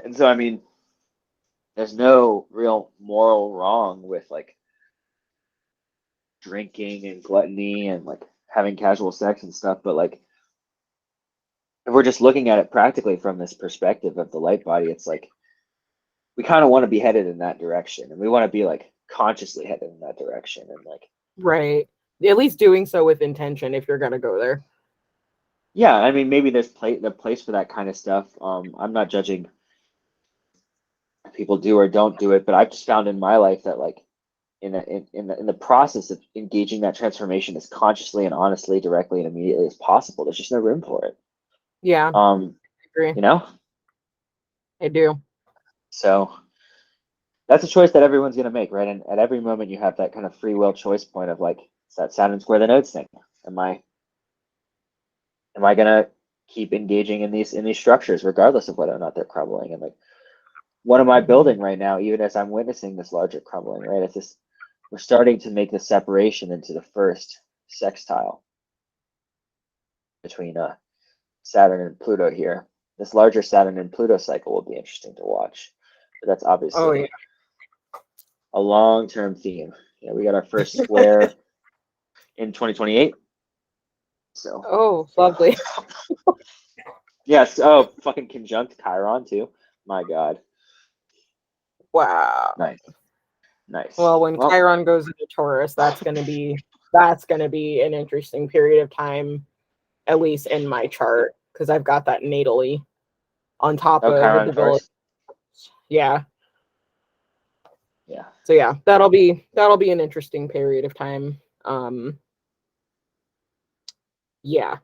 And so, I mean, there's no real moral wrong with like drinking and gluttony and like having casual sex and stuff, but like if we're just looking at it practically from this perspective of the light body, it's like we kind of want to be headed in that direction, and we want to be like consciously headed in that direction, and like Right. At least doing so with intention if you're gonna go there. yeah, I mean maybe there's the place for that kind of stuff. I'm not judging if people do or don't do it, but I've just found in my life that like in the process of engaging that transformation as consciously and honestly, directly and immediately as possible, there's just no room for it. Yeah, Um, I agree. you know, I do. so that's a choice that everyone's gonna make, right? And at every moment you have that kind of free will choice point of like, it's that Saturn square the nodes thing. Am I gonna keep engaging in these structures regardless of whether or not they're crumbling? And like, what am I building right now, even as I'm witnessing this larger crumbling, right? It's just we're starting to make the separation into the first sextile between Saturn and Pluto here. This larger Saturn and Pluto cycle will be interesting to watch. But that's Oh obviously yeah. a long-term theme. Yeah, we got our first square in 2028. So Oh, lovely. yes, oh fucking conjunct Chiron too. My God. Wow. Nice. Nice. Well, when Well, Chiron goes into Taurus, that's gonna be an interesting period of time, at least in my chart, because I've got that natally on top oh of a Chiron and debility. Taurus. Yeah. Yeah. So yeah, that'll be an interesting period of time. Yeah.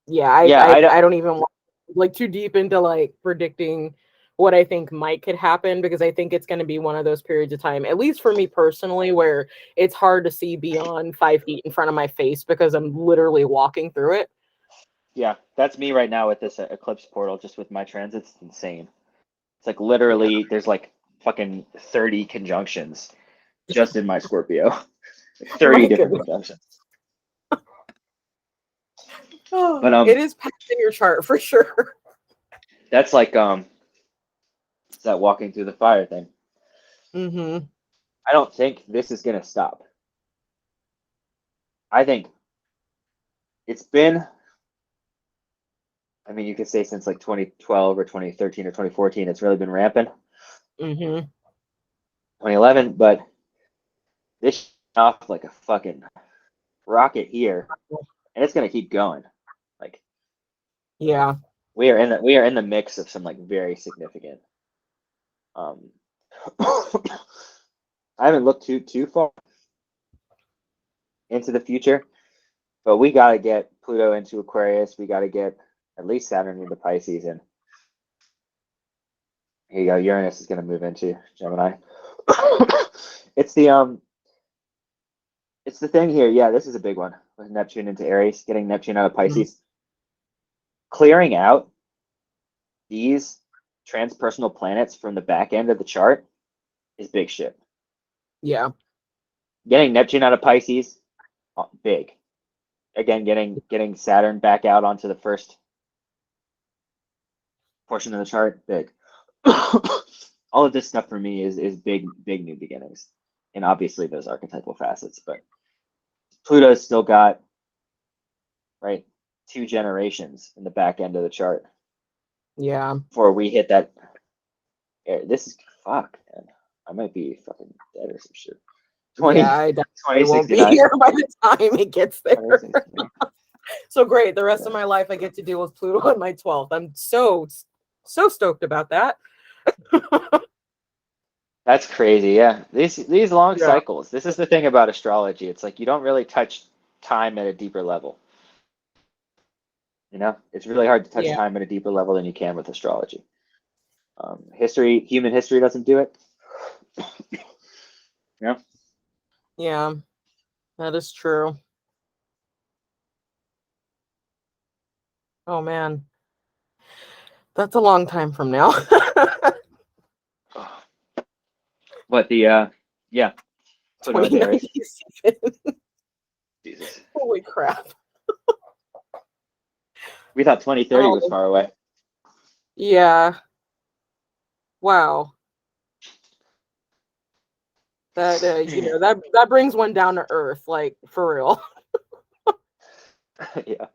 Yeah, I Yeah, I, I don't I don't even want like too deep into like predicting what I think might could happen because I think it's going to be one of those periods of time, at least for me personally, where it's hard to see beyond 5 feet in front of my face because I'm literally walking through it. yeah, that's me right now with this eclipse portal, just with my transits. It's insane. It's like Yeah. literally there's like fucking 30 conjunctions just in my Scorpio. 30 My different goodness. conjunctions. Oh, But it is packed in your chart for sure. that's like it's that walking through the fire thing. Mm-hmm. I don't think this is gonna stop. I think it's been, I mean, you could say since like 2012 or 2013 or 2014, it's really been rampant. Mm-hmm. 2011, but this off like a fucking rocket here, and it's gonna keep going. Like Yeah. we are in the mix of some like very significant. Um, I haven't looked too far into the future, but we got to get Pluto into Aquarius. We got to get at least Saturn into Pisces, and here you go. Uranus is going to move into Gemini. it's the it's the thing here. Yeah, this is a big one with Neptune into Aries, getting Neptune out of Mhm. Pisces, clearing out these transpersonal planets from the back end of the chart is big shit. Yeah. Getting Neptune out of Pisces, big. Again, getting Saturn back out onto the first portion of the chart, big. All of this stuff for me is big new beginnings, and obviously those archetypal facets. But Pluto's still got right 2 generations in the back end of the chart Yeah. before we hit that. This is fuck, man. I might be fucking dead or some shit. Yeah. 20, I definitely won't be 2069. here by the time it gets there. 2069. So great. The rest Yeah. of my life I get to deal with Pluto on my 12th. I'm so stoked about that. That's crazy. Yeah. These long Yeah. cycles. This is the thing about astrology. It's like you don't really touch time at a deeper level. You know, it's really hard to touch Yeah. time at a deeper level than you can with astrology. Human history doesn't do it. Yeah. Yeah. That is true. Oh man. That's a long time from now. What the yeah, Pluto and Aries. 2097. Jesus. Holy crap. We thought 2030 was far away. Yeah. Wow. That that brings one down to earth, like for real. Yeah.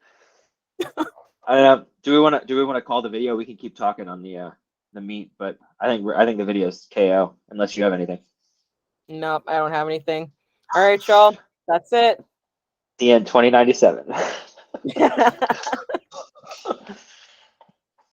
I don't know. Do we want to call the video? We can keep talking on the meet, but I think the video's KO unless you have anything. Nope, I don't have anything. All right, y'all. That's it. The end 2097.